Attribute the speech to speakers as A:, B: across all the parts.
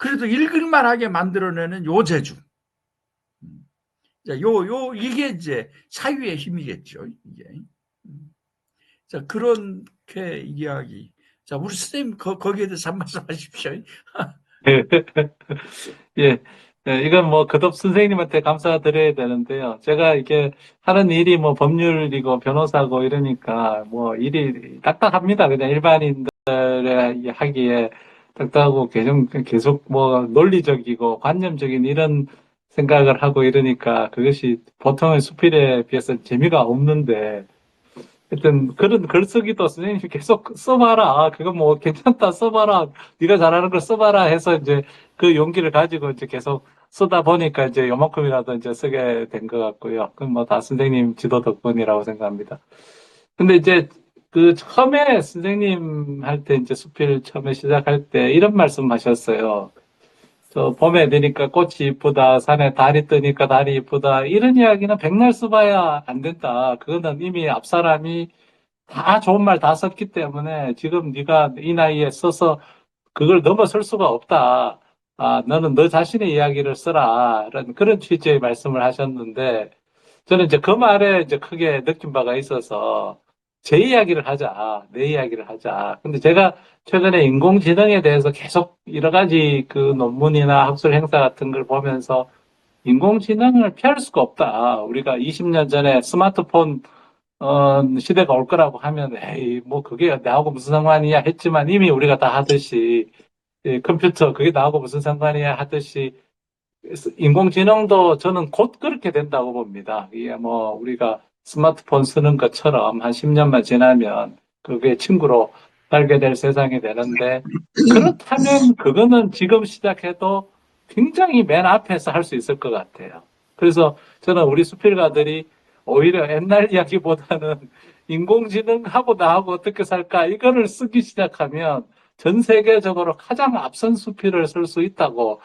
A: 그래도 읽을만하게 만들어내는 요 재주. 자, 이게 이제 사유의 힘이겠죠, 이게. 자, 그렇게 이야기. 자, 우리 선생님, 거기에 대해서 한 말씀 하십시오.
B: 예, 이건 뭐 그덕 선생님한테 감사드려야 되는데요. 제가 이게 하는 일이 뭐 법률이고 변호사고 이러니까 뭐 일이 딱딱합니다. 그냥 일반인들의 하기에 딱딱하고 계속 뭐 논리적이고 관념적인 이런 생각을 하고 이러니까 그것이 보통의 수필에 비해서 재미가 없는데 하여튼 그런 글쓰기도 선생님이 계속 써봐라. 그거 뭐 괜찮다 써봐라. 네가 잘하는 걸 써봐라 해서 이제 그 용기를 가지고 이제 계속 쓰다 보니까 이제 요만큼이라도 이제 쓰게 된 것 같고요. 그건 뭐 다 선생님 지도 덕분이라고 생각합니다. 근데 이제 그 처음에 선생님 할 때 이제 수필 처음에 시작할 때 이런 말씀 하셨어요. 저 봄에 되니까 꽃이 이쁘다, 산에 달이 뜨니까 달이 이쁘다. 이런 이야기는 백날 써봐야 안 된다. 그거는 이미 앞 사람이 다 좋은 말 다 썼기 때문에 지금 네가 이 나이에 써서 그걸 넘어설 수가 없다. 아, 너는 너 자신의 이야기를 써라. 라는 그런 취지의 말씀을 하셨는데 저는 이제 그 말에 이제 크게 느낀 바가 있어서 제 이야기를 하자. 내 이야기를 하자. 근데 제가 최근에 인공지능에 대해서 계속 여러 가지 그 논문이나 학술 행사 같은 걸 보면서 인공지능을 피할 수가 없다. 우리가 20년 전에 스마트폰 시대가 올 거라고 하면, 에이, 뭐, 그게 나하고 무슨 상관이야 했지만 이미 우리가 다 하듯이, 컴퓨터, 그게 나하고 무슨 상관이야 하듯이, 인공지능도 저는 곧 그렇게 된다고 봅니다. 이게 뭐, 우리가 스마트폰 쓰는 것처럼 한 10년만 지나면 그게 친구로 살게 될 세상이 되는데, 그렇다면 그거는 지금 시작해도 굉장히 맨 앞에서 할 수 있을 것 같아요. 그래서 저는 우리 수필가들이 오히려 옛날 이야기보다는 인공지능하고 나하고 어떻게 살까 이거를 쓰기 시작하면 전 세계적으로 가장 앞선 수필을 쓸 수 있다고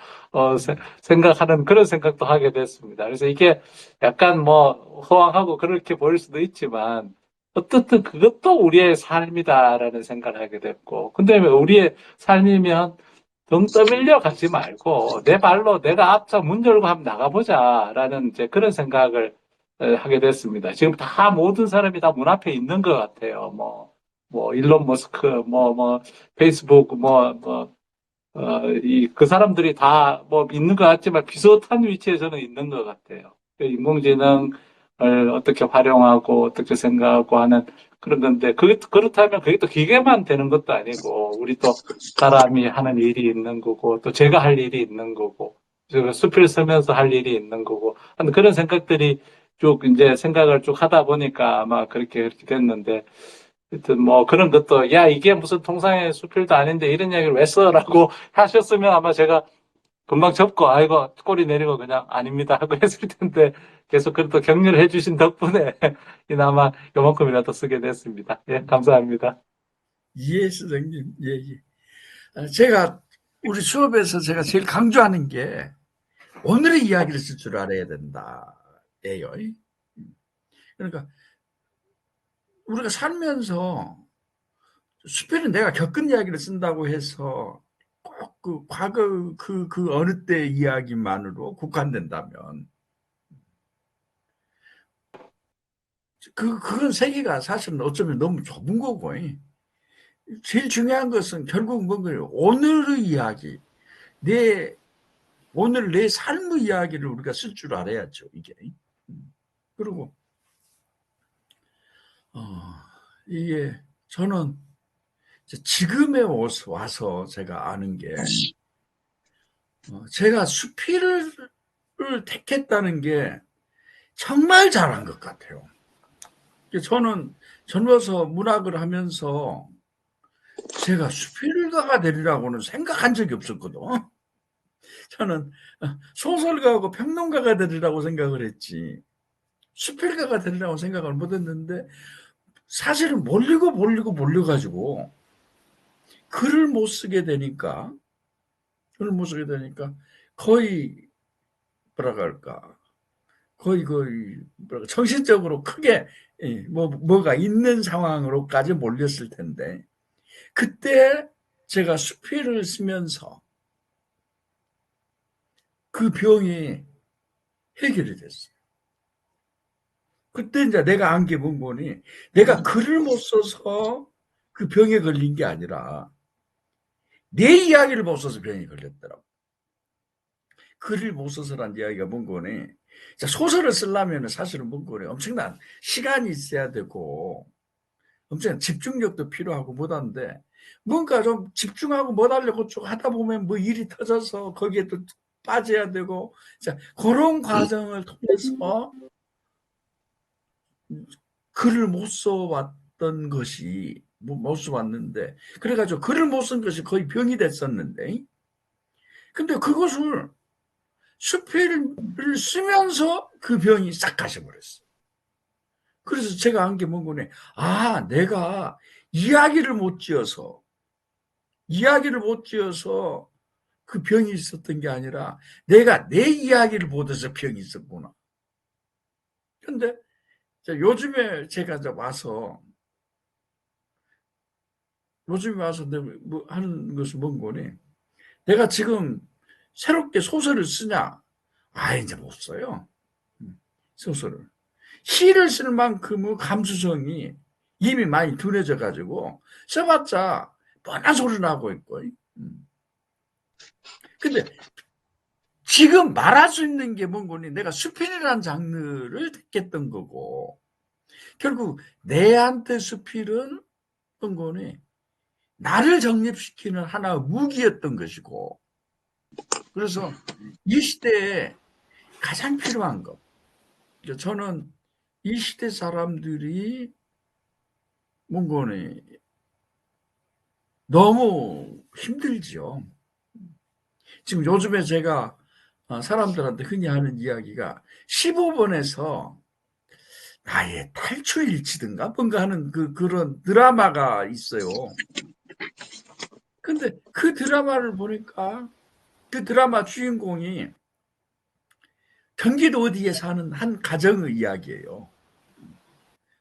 B: 생각하는 그런 생각도 하게 됐습니다. 그래서 이게 약간 뭐 허황하고 그렇게 보일 수도 있지만 어떻든 그것도 우리의 삶이다라는 생각을 하게 됐고 근데 왜 우리의 삶이면 등 떠밀려 가지 말고 내 발로 내가 앞서 문 열고 한번 나가보자라는 이제 그런 생각을 하게 됐습니다. 지금 다 모든 사람이 다 문 앞에 있는 것 같아요. 뭐 일론 머스크, 페이스북, 그 사람들이 다 뭐 있는 것 같지만 비슷한 위치에 저는 있는 것 같아요. 인공지능을 어떻게 활용하고 어떻게 생각하고 하는 그런 건데, 그렇다면 그게 또 기계만 되는 것도 아니고, 우리 또 사람이 하는 일이 있는 거고, 또 제가 할 일이 있는 거고, 제가 수필 쓰면서 할 일이 있는 거고, 하는 그런 생각들이 쭉 이제 생각을 쭉 하다 보니까 아마 그렇게 됐는데, 하여튼 뭐 그런 것도 야 이게 무슨 통상의 수필도 아닌데 이런 이야기를 왜 써라고 하셨으면 아마 제가 금방 접고 아이고 꼬리 내리고 그냥 아닙니다 하고 했을 텐데 계속 그래도 격려를 해주신 덕분에 이나마 요만큼이라도 쓰게 됐습니다. 예, 감사합니다.
A: 예, 선생님. 예, 예. 제가 우리 수업에서 제가 제일 강조하는 게 오늘의 이야기를 쓸 줄 알아야 된다예요. 그러니까 우리가 살면서 수필은 내가 겪은 이야기를 쓴다고 해서 꼭 그 과거 그 어느 때 이야기만으로 국한된다면 그건 세계가 사실은 어쩌면 너무 좁은 거고 제일 중요한 것은 결국 뭔가요? 오늘의 이야기, 내 오늘 내 삶의 이야기를 우리가 쓸 줄 알아야죠, 이게. 그리고 어, 이게 저는 지금에 와서 제가 아는 게 제가 수필을 택했다는 게 정말 잘한 것 같아요. 저는 젊어서 문학을 하면서 제가 수필가가 되리라고는 생각한 적이 없었거든. 저는 소설가하고 평론가가 되리라고 생각을 했지 수필가가 되리라고 생각을 못했는데 사실은 몰려가지고 글을 못 쓰게 되니까 거의 뭐라 할까 거의 뭐랄까 정신적으로 크게 뭐가 있는 상황으로까지 몰렸을 텐데 그때 제가 수필을 쓰면서 그 병이 해결이 됐어요. 그때 이제 내가 안 게 뭔 거니? 내가 글을 못 써서 그 병에 걸린 게 아니라 내 이야기를 못 써서 병에 걸렸더라고. 글을 못 써서란 이야기가 뭔 거니? 소설을 쓰려면 사실은 뭔 거니? 엄청난 시간이 있어야 되고 엄청난 집중력도 필요하고 못한데 뭔가 좀 집중하고 못 하려고 쭉 하다 보면 뭐 일이 터져서 거기에 또 빠져야 되고 그런 과정을 통해서 글을 못 써왔던 것이 못 써왔는데 그래가지고 글을 못 쓴 것이 거의 병이 됐었는데 근데 그것을 수필을 쓰면서 그 병이 싹 가셔버렸어. 그래서 제가 한 게 뭔 거네. 아, 내가 이야기를 못 지어서 그 병이 있었던 게 아니라 내가 내 이야기를 못해서 병이 있었구나. 근데 요즘에 제가 요즘에 와서 뭐 하는 것은 뭔 거니? 내가 지금 새롭게 소설을 쓰냐? 아, 이제 못 써요. 소설을. 시를 쓸 만큼의 감수성이 이미 많이 둔해져 가지고 써봤자 뻔한 소리 나고 있고. 근데 지금 말할 수 있는 게 뭔 거니? 내가 수필이라는 장르를 택했던 거고 결국 내한테 수필은 뭔 거니? 나를 정립시키는 하나의 무기였던 것이고 그래서 이 시대에 가장 필요한 것 저는 이 시대 사람들이 뭔 거니? 너무 힘들지요. 지금 요즘에 제가 사람들한테 흔히 하는 이야기가 15번에서 나의 탈출일지든가 뭔가 하는 그런 드라마가 있어요. 근데 그 드라마를 보니까 그 드라마 주인공이 경기도 어디에 사는 한 가정의 이야기예요.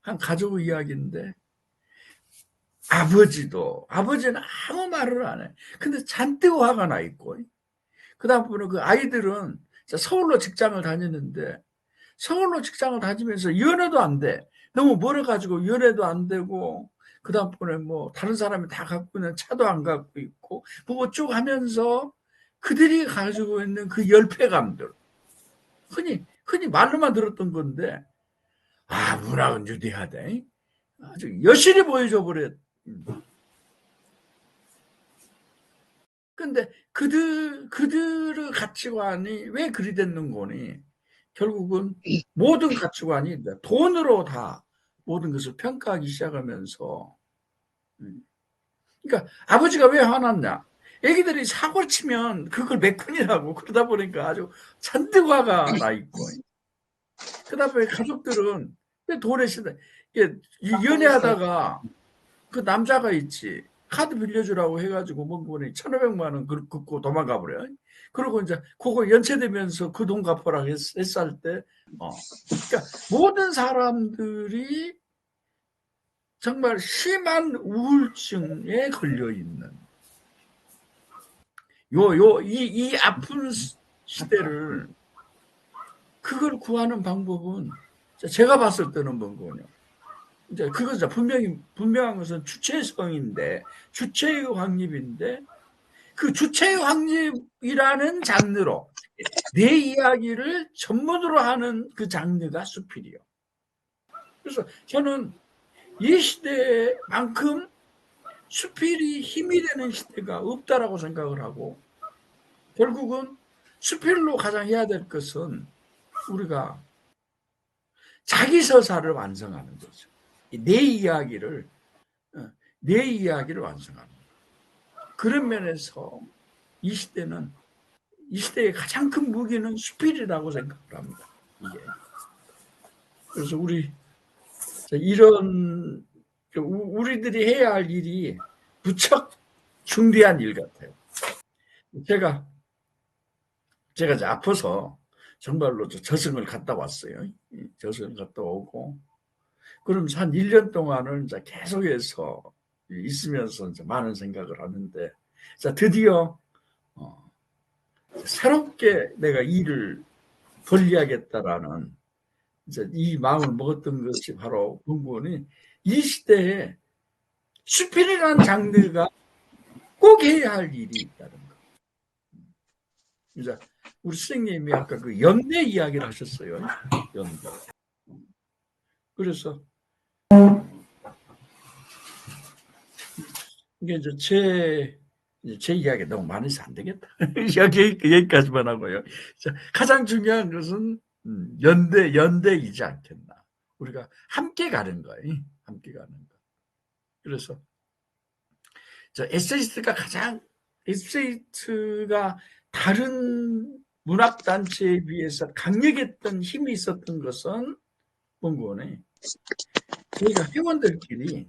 A: 한 가족의 이야기인데 아버지는 아무 말을 안 해. 근데 잔뜩 화가 나 있고 그다음부터는 그 아이들은 서울로 직장을 다니는데 서울로 직장을 다니면서 연애도 안 돼. 너무 멀어가지고 연애도 안 되고 그다음번에 뭐 다른 사람이 다 갖고 있는 차도 안 갖고 있고 뭐 쭉 하면서 그들이 가지고 있는 그 열패감들 흔히 말로만 들었던 건데 문학은 유대하다. 아주 여실히 보여줘 버렸. 근데 그들의 가치관이 왜 그리 됐는 거니? 결국은 모든 가치관이 돈으로 다 모든 것을 평가하기 시작하면서 그러니까 아버지가 왜 화났냐? 애기들이 사고 치면 그걸 메꾼이라고 그러다 보니까 아주 잔뜩 화가 나 있고 그다음에 가족들은 돈에 시다 연애하다가 그 남자가 있지 카드 빌려주라고 해가지고 뭔 거니 1,500만 원 긁고 도망가 버려. 그리고 이제 그거 연체되면서 그 돈 갚아라 했을 때, 그러니까 모든 사람들이 정말 심한 우울증에 걸려 있는 이 아픈 시대를 그걸 구하는 방법은 제가 봤을 때는 뭔거냐. 이제 그거죠. 분명한 것은 주체성인데 주체의 확립인데 그 주체의 확립이라는 장르로 내 이야기를 전문으로 하는 그 장르가 수필이요. 그래서 저는 이 시대만큼 수필이 힘이 되는 시대가 없다라고 생각을 하고 결국은 수필로 가장 해야 될 것은 우리가 자기 서사를 완성하는 거죠. 내 이야기를 완성하는 거죠. 그런 면에서 이 시대의 가장 큰 무기는 수필이라고 생각을 합니다. 이게. 그래서 이런 우리들이 해야 할 일이 무척 중대한 일 같아요. 제가 이제 아파서 정말로 저승을 갔다 왔어요. 저승을 갔다 오고 그럼 한 1년 동안은 이제 계속해서 있으면서 이제 많은 생각을 하는데 자 드디어 새롭게 내가 일을 벌려야겠다라는 이제 이 마음을 먹었던 것이 바로 본군이 이 시대에 수필이라는 장르가 꼭 해야 할 일이 있다는 거. 이제 우리 선생님이 아까 그 연대 이야기를 하셨어요. 연대. 그래서 이게 이제 제 이야기 너무 많아서 안 되겠다. 여기까지만 하고요. 자, 가장 중요한 것은 연대이지 않겠나. 우리가 함께 가는 거예요. 함께 가는 거. 그래서 에세이스트가 다른 문학단체에 비해서 강력했던 힘이 있었던 것은 본거네. 저희가 회원들끼리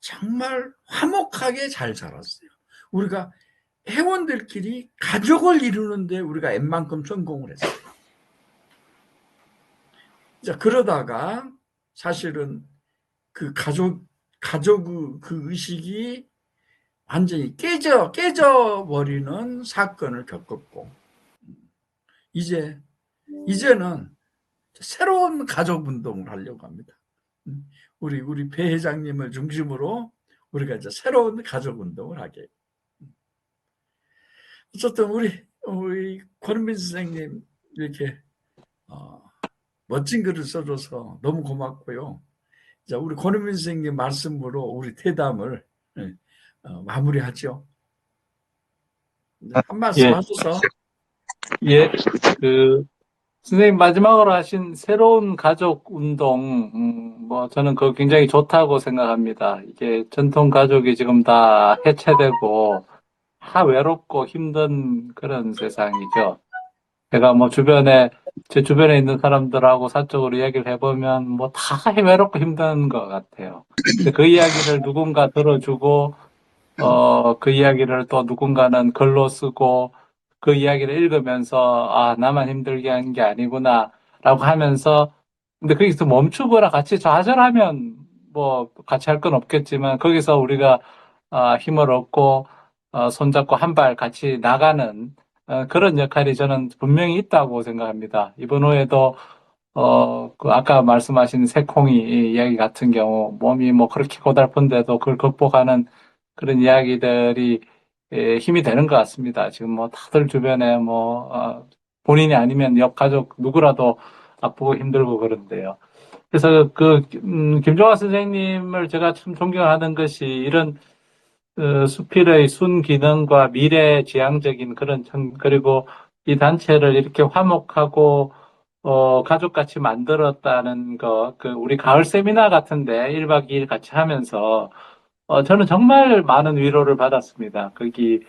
A: 정말 화목하게 잘 살았어요. 우리가 회원들끼리 가족을 이루는데 우리가 웬만큼 성공을 했어요. 자, 그러다가 사실은 그 가족 그 의식이 완전히 깨져버리는 사건을 겪었고, 이제는 새로운 가족 운동을 하려고 합니다. 우리 배 회장님을 중심으로 우리가 이제 새로운 가족 운동을 하게. 어쨌든 우리 권은민 선생님 이렇게 멋진 글을 써줘서 너무 고맙고요. 자, 우리 권은민 선생님 말씀으로 우리 대담을 마무리하죠. 한 말씀
B: 예,
A: 하셔서.
B: 예, 선생님 마지막으로 하신 새로운 가족 운동, 뭐 저는 그거 굉장히 좋다고 생각합니다. 이게 전통 가족이 지금 다 해체되고 다 외롭고 힘든 그런 세상이죠. 제가 뭐 제 주변에 있는 사람들하고 사적으로 이야기를 해보면 뭐 다 외롭고 힘든 것 같아요. 근데 그 이야기를 누군가 들어주고, 그 이야기를 또 누군가는 글로 쓰고, 그 이야기를 읽으면서, 아, 나만 힘들게 한 게 아니구나, 라고 하면서, 근데 거기서 멈추거나 같이 좌절하면, 뭐, 같이 할 건 없겠지만, 거기서 우리가, 힘을 얻고, 손잡고 한 발 같이 나가는, 그런 역할이 저는 분명히 있다고 생각합니다. 이번 후에도, 그 아까 말씀하신 새콩이 이야기 같은 경우, 몸이 뭐 그렇게 고달픈데도 그걸 극복하는 그런 이야기들이 힘이 되는 것 같습니다. 지금 뭐 다들 주변에 뭐 본인이 아니면 옆 가족 누구라도 아프고 힘들고 그런데요. 그래서 김종화 선생님을 제가 참 존경하는 것이 이런 수필의 순기능과 미래지향적인 그런 그리고 이 단체를 이렇게 화목하고 가족같이 만들었다는 거, 우리 가을 세미나 같은데 1박 2일 같이 하면서 저는 정말 많은 위로를 받았습니다. 거기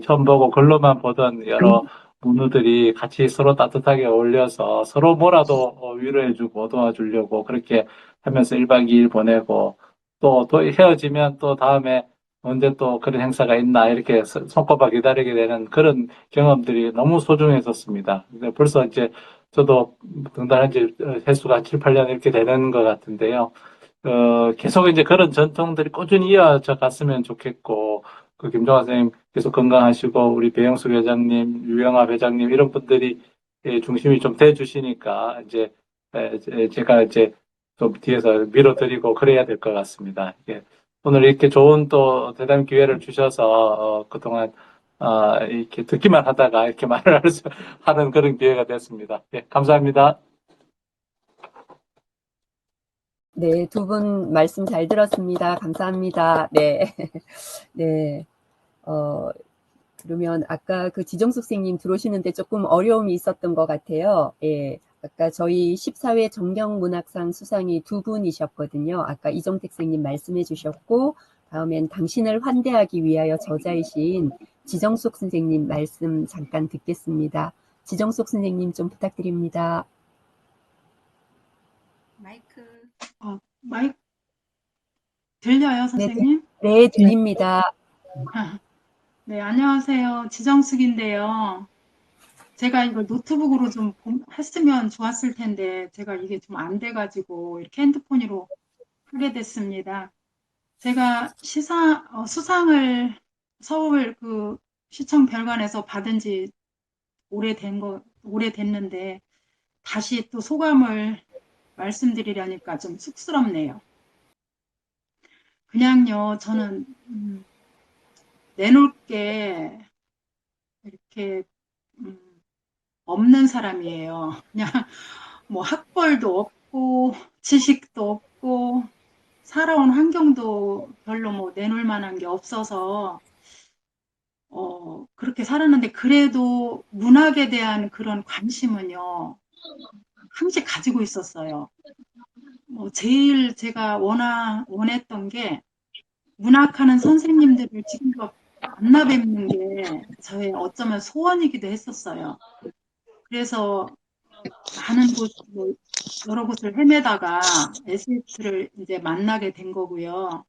B: 처음 보고 글로만 보던 여러 문우들이 같이 서로 따뜻하게 어울려서 서로 뭐라도 위로해주고 도와주려고 그렇게 하면서 1박 2일 보내고 또 헤어지면 또 다음에 언제 또 그런 행사가 있나 이렇게 손꼽아 기다리게 되는 그런 경험들이 너무 소중했었습니다. 근데 벌써 이제 저도 등단한 지 횟수가 7, 8년 이렇게 되는 것 같은데요. 계속 이제 그런 전통들이 꾸준히 이어져 갔으면 좋겠고, 김종화 선생님 계속 건강하시고, 우리 배영숙 회장님, 유영아 회장님, 이런 분들이 중심이 좀 돼 주시니까, 제가 이제 좀 뒤에서 밀어드리고 그래야 될 것 같습니다. 예. 오늘 이렇게 좋은 또 대담 기회를 주셔서, 그동안, 이렇게 듣기만 하다가 이렇게 말을 하는 그런 기회가 됐습니다. 예, 감사합니다.
C: 네, 두 분 말씀 잘 들었습니다. 감사합니다. 네. 네. 그러면 아까 그 지정숙 선생님 들어오시는데 조금 어려움이 있었던 것 같아요. 예. 아까 저희 14회 정경문학상 수상이 두 분이셨거든요. 아까 이정택 선생님 말씀해 주셨고, 다음엔 당신을 환대하기 위하여 저자이신 지정숙 선생님 말씀 잠깐 듣겠습니다. 지정숙 선생님 좀 부탁드립니다.
D: 마이크 들려요, 선생님?
C: 네, 들립니다.
D: 네, 안녕하세요. 지정숙인데요. 제가 이걸 노트북으로 좀 했으면 좋았을 텐데, 제가 이게 좀 안 돼가지고, 이렇게 핸드폰으로 하게 됐습니다. 제가 수상을 서울 시청 별관에서 받은 지 오래됐는데 다시 또 소감을 말씀드리려니까 좀 쑥스럽네요. 그냥요, 저는 내놓을 게 이렇게 음, 없는 사람이에요. 그냥 뭐 학벌도 없고 지식도 없고 살아온 환경도 별로 뭐 내놓을 만한 게 없어서 그렇게 살았는데 그래도 문학에 대한 그런 관심은요, 항상 가지고 있었어요. 제일 제가 원했던 게 문학하는 선생님들을 지금도 만나 뵙는 게 저의 어쩌면 소원이기도 했었어요. 그래서 많은 뭐 여러 곳을 헤매다가 에세이스트를 이제 만나게 된 거고요.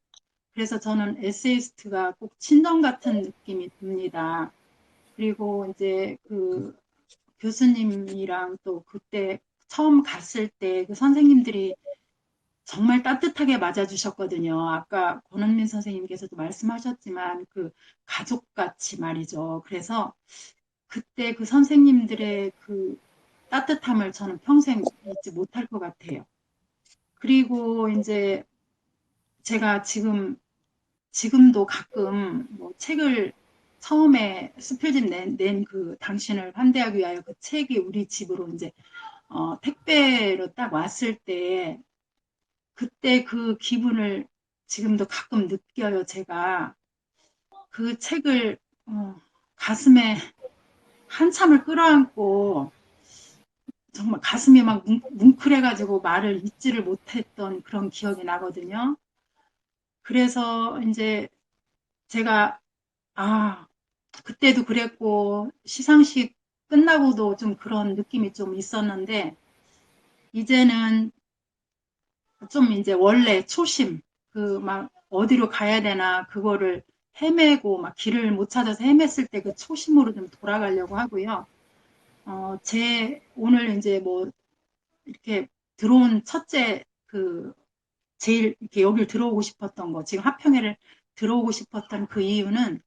D: 그래서 저는 에세이스트가 꼭 친정 같은 느낌이 듭니다. 그리고 이제 그 교수님이랑 또 그때 처음 갔을 때 그 선생님들이 정말 따뜻하게 맞아주셨거든요. 아까 권은민 선생님께서도 말씀하셨지만 그 가족같이 말이죠. 그래서 그때 그 선생님들의 그 따뜻함을 저는 평생 잊지 못할 것 같아요. 그리고 이제 제가 지금도 가끔 뭐 책을 처음에 스필집 낸 그 당신을 환대하기 위하여 그 책이 우리 집으로 이제 택배로 딱 왔을 때 그때 그 기분을 지금도 가끔 느껴요. 제가 그 책을 가슴에 한참을 끌어안고 정말 가슴이 막 뭉클해가지고 말을 잇지를 못했던 그런 기억이 나거든요. 그래서 이제 제가 그때도 그랬고 시상식 끝나고도 좀 그런 느낌이 좀 있었는데 이제는 좀 이제 원래 초심 그 막 어디로 가야 되나 그거를 헤매고 막 길을 못 찾아서 헤맸을 때 그 초심으로 좀 돌아가려고 하고요. 오늘 이제 뭐 이렇게 들어온 첫째 제일 이렇게 여길 들어오고 싶었던 거 지금 화평회를 들어오고 싶었던 그 이유는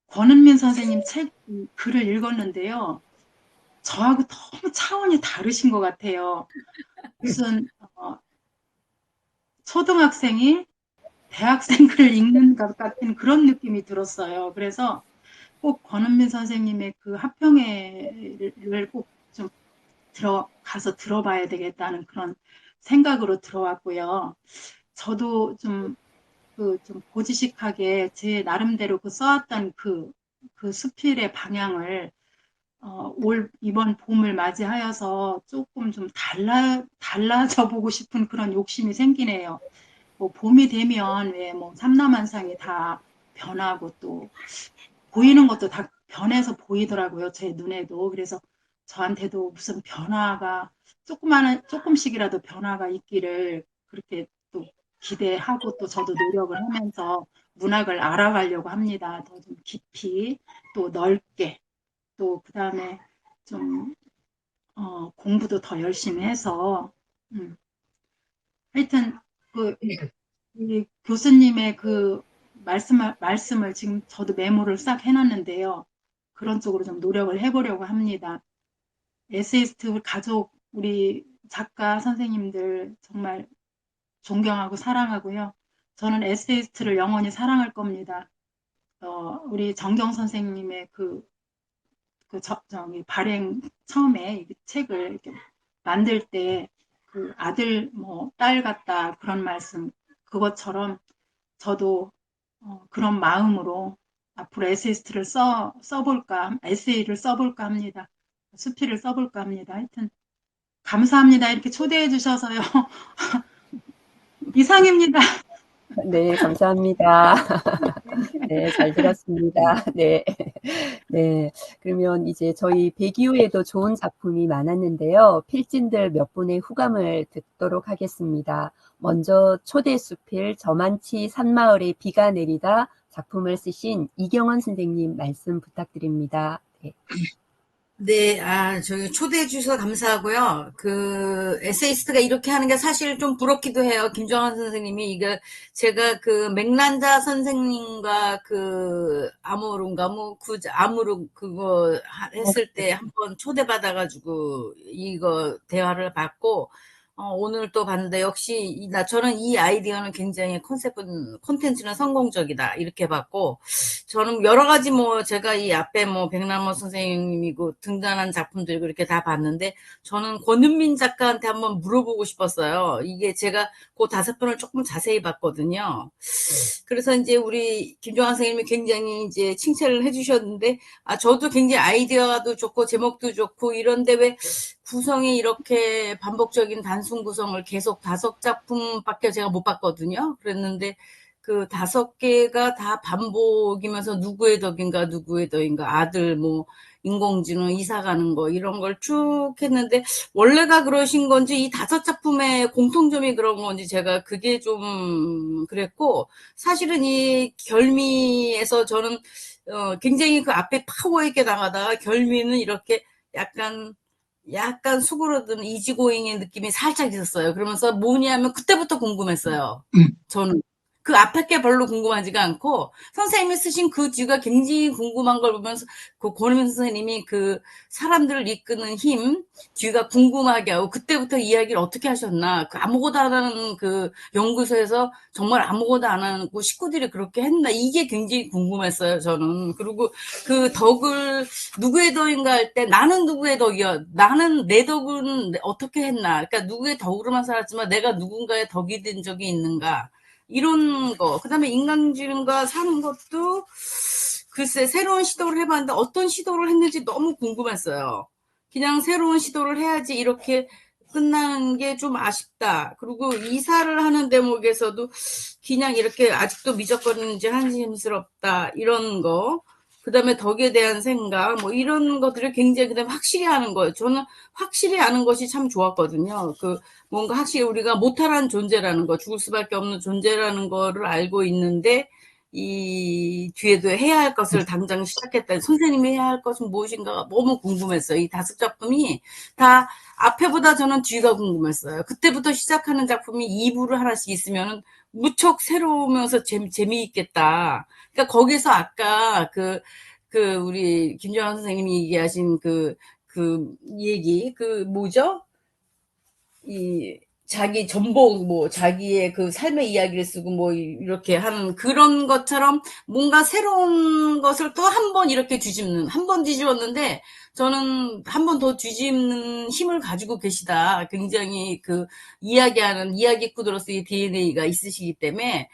D: 권은민 선생님 글을 읽었는데요. 저하고 너무 차원이 다르신 것 같아요. 무슨 초등학생이 대학생 글을 읽는 것 같은 그런 느낌이 들었어요. 그래서 꼭 권은민 선생님의 그 화평회를 꼭 좀 가서 들어봐야 되겠다는 그런 생각으로 들어왔고요. 저도 좀 고지식하게 제 나름대로 써왔던 그 수필의 방향을 이번 봄을 맞이하여서 조금 좀 달라져 보고 싶은 그런 욕심이 생기네요. 뭐 봄이 되면 왜 뭐 삼라만상이 다 변하고 또 보이는 것도 다 변해서 보이더라고요. 제 눈에도. 그래서 저한테도 무슨 변화가 조금씩이라도 변화가 있기를 그렇게 또 기대하고 또 저도 노력을 하면서 문학을 알아가려고 합니다. 더 좀 깊이 또 넓게 또 그다음에 좀 공부도 더 열심히 해서 하여튼 이 교수님의 그 말씀을 지금 저도 메모를 싹 해놨는데요. 그런 쪽으로 좀 노력을 해보려고 합니다. 에세이스트 가족, 우리 작가 선생님들 정말 존경하고 사랑하고요. 저는 에세이스트를 영원히 사랑할 겁니다. 우리 정경 선생님의 저기 발행 처음에 이 책을 이렇게 만들 때 그 아들 뭐 딸 같다 그런 말씀 그것처럼 저도 그런 마음으로 앞으로 에세이를 써볼까 합니다. 수필을 써볼까 합니다. 하여튼 감사합니다. 이렇게 초대해 주셔서요. 이상입니다.
C: 네, 감사합니다. 네, 잘 들었습니다. 네. 네. 그러면 이제 저희 배기후에도 좋은 작품이 많았는데요. 필진들 몇 분의 후감을 듣도록 하겠습니다. 먼저 초대수필 저만치 산마을에 비가 내리다 작품을 쓰신 이경원 선생님 말씀 부탁드립니다. 네.
E: 네, 저기 초대해 주셔서 감사하고요. 에세이스트가 이렇게 하는 게 사실 좀 부럽기도 해요. 김정환 선생님이, 제가 맥란자 선생님과 아무룬 그거 했을 때 한번 초대받아가지고 이거 대화를 받고, 오늘 또 봤는데 역시 저는 이 아이디어는 굉장히 콘텐츠는 성공적이다. 이렇게 봤고, 저는 여러 가지 제가 이 앞에 백남호 선생님이고 등단한 작품들이고 이렇게 다 봤는데 저는 권은민 작가한테 한번 물어보고 싶었어요. 이게 제가 그 5편을 조금 자세히 봤거든요. 그래서 이제 우리 김종환 선생님이 굉장히 이제 칭찬을 해주셨는데, 저도 굉장히 아이디어도 좋고 제목도 좋고 이런데 왜 구성이 이렇게 반복적인 단순 구성을 계속 5작품밖에 제가 못 봤거든요. 그랬는데 그 5개가 다 반복이면서 누구의 덕인가 아들 인공지능 이사 가는 거 이런 걸 쭉 했는데 원래가 그러신 건지 이 5작품의 공통점이 그런 건지 제가 그게 좀 그랬고, 사실은 이 결미에서 저는 굉장히 그 앞에 파워 있게 나가다가 결미는 이렇게 약간 수그러든 이지고잉의 느낌이 살짝 있었어요. 그러면서 뭐냐면 그때부터 궁금했어요. 저는 그 앞에 게 별로 궁금하지가 않고 선생님이 쓰신 그 뒤가 굉장히 궁금한 걸 보면서 권은민 선생님이 사람들을 이끄는 힘 뒤가 궁금하게 하고, 그때부터 이야기를 어떻게 하셨나, 아무것도 안 하는 연구소에서 정말 아무것도 안 하고 식구들이 그렇게 했나, 이게 굉장히 궁금했어요 저는. 그리고 그 덕을 누구의 덕인가 할 때 나는 누구의 덕이야, 나는 내 덕은 어떻게 했나, 그러니까 누구의 덕으로만 살았지만 내가 누군가의 덕이 된 적이 있는가, 이런 거. 그다음에 인간지능과 사는 것도 글쎄 새로운 시도를 해봤는데 어떤 시도를 했는지 너무 궁금했어요. 그냥 새로운 시도를 해야지 이렇게 끝나는 게 좀 아쉽다. 그리고 이사를 하는 대목에서도 그냥 이렇게 아직도 미적거리는지 한심스럽다. 이런 거. 그다음에 덕에 대한 생각 이런 것들을 굉장히 그다음에 확실히 하는 거예요. 저는 확실히 아는 것이 참 좋았거든요. 뭔가 확실히 우리가 못탈한 존재라는 거, 죽을 수밖에 없는 존재라는 거를 알고 있는데 이 뒤에도 해야 할 것을 당장 시작했다. 선생님이 해야 할 것은 무엇인가가 너무 궁금했어요. 이 5작품이 다 앞에보다 저는 뒤가 궁금했어요. 그때부터 시작하는 작품이 2부를 하나씩 있으면 무척 새로우면서 재미있겠다. 그러니까 거기서 아까 우리 김정환 선생님이 얘기하신 얘기, 뭐죠? 자기 전복, 자기의 삶의 이야기를 쓰고 이렇게 하는 그런 것처럼 뭔가 새로운 것을 또 한 번 이렇게 한 번 뒤집었는데 저는 한 번 더 뒤집는 힘을 가지고 계시다. 굉장히 이야기하는 이야기꾼으로서의 DNA가 있으시기 때문에,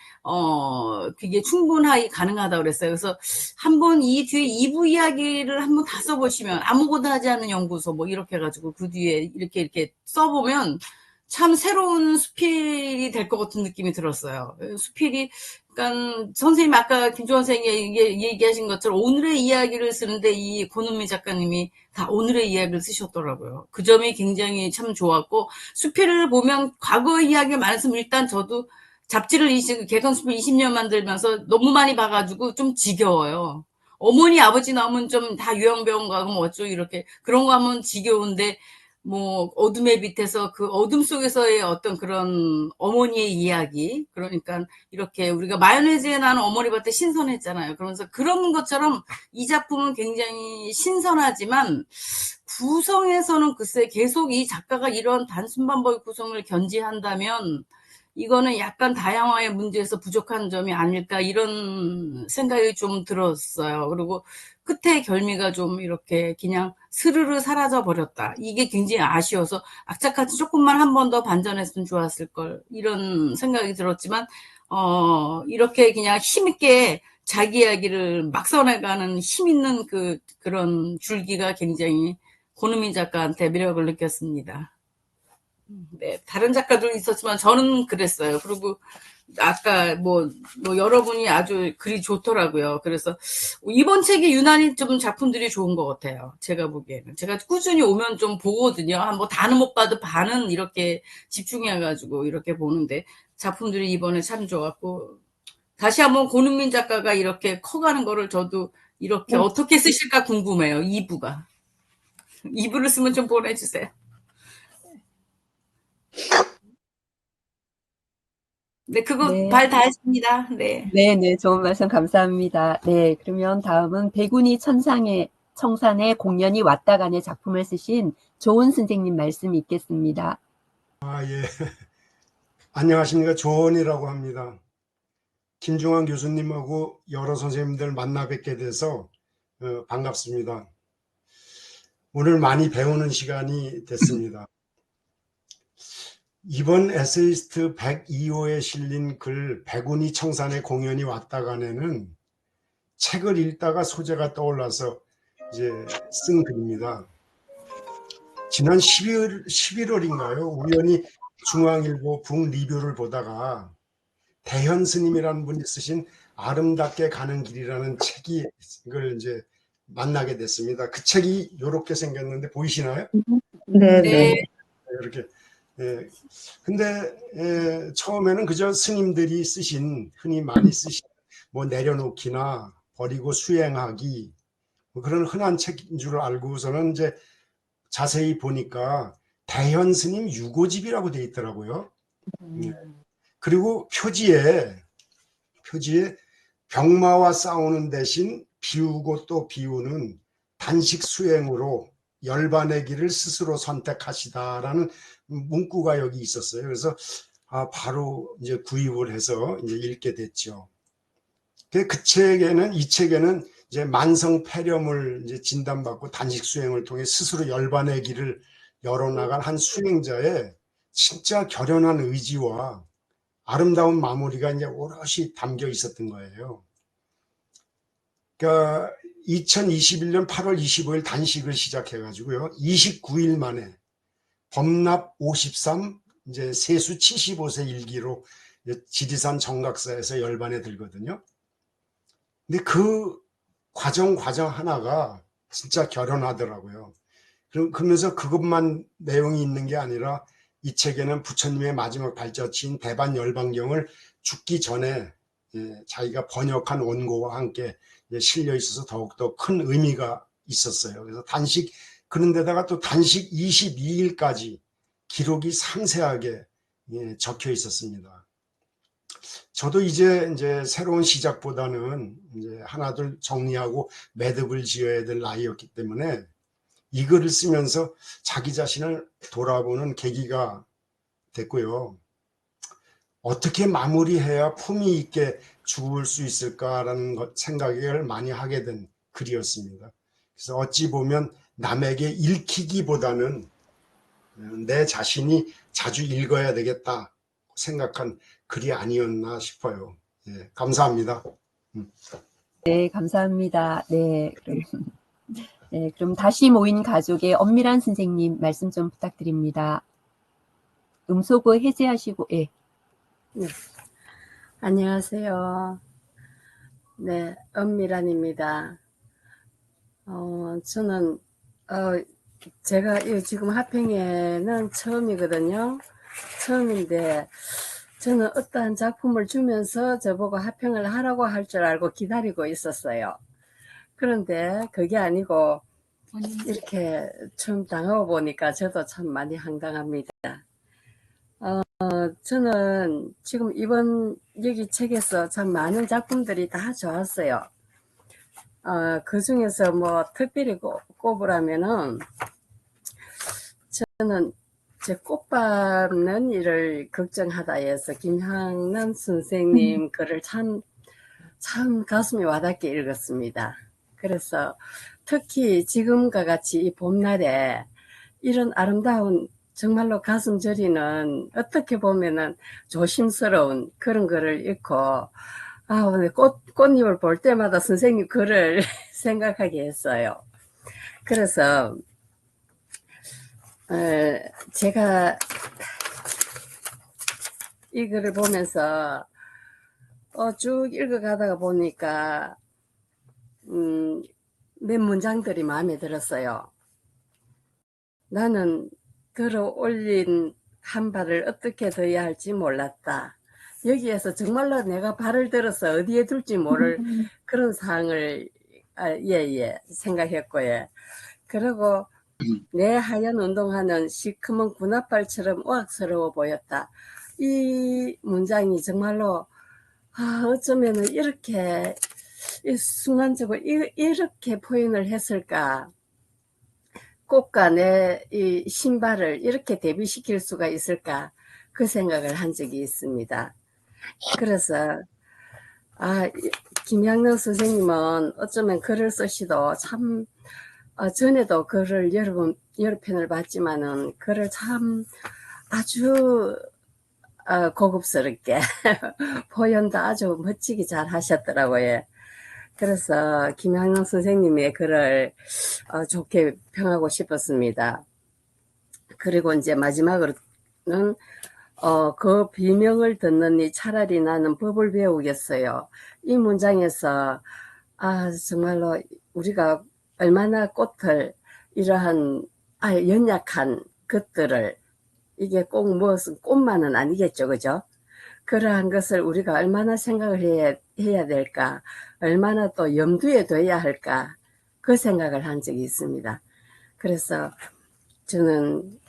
E: 그게 충분하게 가능하다고 그랬어요. 그래서 한번 이 뒤에 2부 이야기를 한번 다 써보시면, 아무것도 하지 않는 연구소 이렇게 해가지고 그 뒤에 이렇게 써보면 참 새로운 수필이 될 것 같은 느낌이 들었어요. 수필이, 그러니까 선생님 아까 김종환 선생님이 얘기하신 것처럼 오늘의 이야기를 쓰는데 이 권은미 작가님이 다 오늘의 이야기를 쓰셨더라고요. 그 점이 굉장히 참 좋았고, 수필을 보면 과거의 이야기가 많았으면 일단 저도 잡지를 개건 수필 20년 만들면서 너무 많이 봐가지고 좀 지겨워요. 어머니 아버지 나오면 좀 다 요양병원 가고 어쩌고 이렇게 그런 거 하면 지겨운데, 어둠의 밑에서 어둠 속에서의 어떤 그런 어머니의 이야기, 그러니까 이렇게 우리가 마요네즈에 나는 어머니 밭에 신선했잖아요. 그러면서 그런 것처럼 이 작품은 굉장히 신선하지만 구성에서는 글쎄 계속 이 작가가 이런 단순 반복의 구성을 견지한다면 이거는 약간 다양화의 문제에서 부족한 점이 아닐까, 이런 생각이 좀 들었어요. 그리고 끝에 결미가 좀 이렇게 그냥 스르르 사라져 버렸다. 이게 굉장히 아쉬워서 악착같이 조금만 한 번 더 반전했으면 좋았을 걸, 이런 생각이 들었지만, 이렇게 그냥 힘있게 자기 이야기를 막 써내가는 힘있는 그런 줄기가 굉장히 권은미 작가한테 매력을 느꼈습니다. 네, 다른 작가도 있었지만 저는 그랬어요. 그리고 아까 여러분이 아주 글이 좋더라고요. 그래서 이번 책이 유난히 좀 작품들이 좋은 것 같아요. 제가 보기에는. 제가 꾸준히 오면 좀 보거든요. 다는 못 봐도 반은 이렇게 집중해가지고 이렇게 보는데 작품들이 이번에 참 좋았고, 다시 한번 권은민 작가가 이렇게 커가는 거를 저도 이렇게 어떻게 쓰실까 궁금해요. 2부가. 이불을 쓰면 좀 보내주세요. 네, 그거
C: 네.
E: 말 다 했습니다. 네.
C: 네, 좋은 말씀 감사합니다. 네, 그러면 다음은 백운이 청산의 공연이 왔다 가네 작품을 쓰신 조은 선생님 말씀 있겠습니다.
F: 예. 안녕하십니까. 조원이라고 합니다. 김중환 교수님하고 여러 선생님들 만나 뵙게 돼서 반갑습니다. 오늘 많이 배우는 시간이 됐습니다. 이번 에세이스트 102호에 실린 글 백운이 청산의 공연이 왔다 가네는 책을 읽다가 소재가 떠올라서 이제 쓴 글입니다. 지난 11월인가요? 우연히 중앙일보 북리뷰를 보다가 대현 스님이라는 분이 쓰신 아름답게 가는 길이라는 책을 이제 만나게 됐습니다. 그 책이 이렇게 생겼는데 보이시나요?
E: 네.
F: 이렇게. 예. 근데 처음에는 그저 스님들이 쓰신, 흔히 많이 쓰신 뭐 내려놓기나 버리고 수행하기 뭐 그런 흔한 책인 줄 알고서는 이제 자세히 보니까 대현 스님 유고집이라고 돼 있더라고요. 예. 그리고 표지에 병마와 싸우는 대신 비우고 또 비우는 단식 수행으로 열반의 길을 스스로 선택하시다라는 문구가 여기 있었어요. 그래서 바로 이제 구입을 해서 이제 읽게 됐죠. 이 책에는 이제 만성 폐렴을 이제 진단받고 단식 수행을 통해 스스로 열반의 길을 열어나간 한 수행자의 진짜 결연한 의지와 아름다운 마무리가 이제 오롯이 담겨 있었던 거예요. 그러니까 2021년 8월 25일 단식을 시작해가지고요. 29일 만에 범납 53, 이제 세수 75세 일기로 지리산 정각사에서 열반에 들거든요. 근데 그 과정 하나가 진짜 결연하더라고요. 그러면서 그것만 내용이 있는 게 아니라 이 책에는 부처님의 마지막 발자취인 대반 열반경을 죽기 전에 자기가 번역한 원고와 함께 실려 있어서 더욱더 큰 의미가 있었어요. 그래서 그런데다가 또 단식 22일까지 기록이 상세하게 적혀 있었습니다. 저도 이제 새로운 시작보다는 이제 하나둘 정리하고 매듭을 지어야 될 나이였기 때문에 이 글을 쓰면서 자기 자신을 돌아보는 계기가 됐고요. 어떻게 마무리해야 품위 있게 죽을 수 있을까라는 생각을 많이 하게 된 글이었습니다. 그래서 어찌 보면 남에게 읽히기보다는 내 자신이 자주 읽어야 되겠다 생각한 글이 아니었나 싶어요. 예, 감사합니다.
C: 네, 감사합니다. 그럼 다시 모인 가족의 엄밀한 선생님 말씀 좀 부탁드립니다. 음소거 해제하시고, 예.
G: 네. 안녕하세요. 네, 엄미란입니다. 저는, 제가 지금 하평에는 처음이거든요. 처음인데, 저는 어떠한 작품을 주면서 저보고 하평을 하라고 할 줄 알고 기다리고 있었어요. 그런데 그게 아니고, 이렇게 처음 당하고 보니까 저도 참 많이 황당합니다. 저는 지금 이번 여기 책에서 참 많은 작품들이 다 좋았어요. 그 중에서 뭐 특별히 꼽으라면은 저는 제 꽃 밟는 일을 걱정하다에서 김향남 선생님 글을 참 가슴이 와닿게 읽었습니다. 그래서 특히 지금과 같이 이 봄날에 이런 아름다운 정말로 가슴 저리는 어떻게 보면은 조심스러운 그런 글을 읽고 오늘 꽃잎을 볼 때마다 선생님 글을 생각하게 했어요. 그래서 제가 이 글을 보면서 쭉 읽어가다가 보니까 몇 문장들이 마음에 들었어요. 나는 들어 올린 한 발을 어떻게 둬야 할지 몰랐다. 여기에서 정말로 내가 발을 들어서 어디에 둘지 모를 그런 상황을 생각했고요. 그리고 내 하얀 운동화는 시커먼 군홧발처럼 우악스러워 보였다. 이 문장이 정말로 어쩌면은 이렇게 순간적으로 이렇게 표현을 했을까? 꽃과 내 이 신발을 이렇게 대비시킬 수가 있을까? 그 생각을 한 적이 있습니다. 그래서 김양능 선생님은 어쩌면 글을 쓰시도 참 전에도 글을 여러 편을 봤지만은 글을 참 아주 고급스럽게 표현도 아주 멋지게 잘 하셨더라고요. 그래서 김양능 선생님의 글을 좋게 평하고 싶었습니다. 그리고 이제 마지막으로는 그 비명을 듣느니 차라리 나는 법을 배우겠어요. 이 문장에서 정말로 우리가 얼마나 꽃을 이러한 연약한 것들을 이게 꼭 무슨 꽃만은 아니겠죠, 그죠? 그러한 것을 우리가 얼마나 생각을 해야 될까, 얼마나 또 염두에 둬야 할까, 그 생각을 한 적이 있습니다. 그래서 저는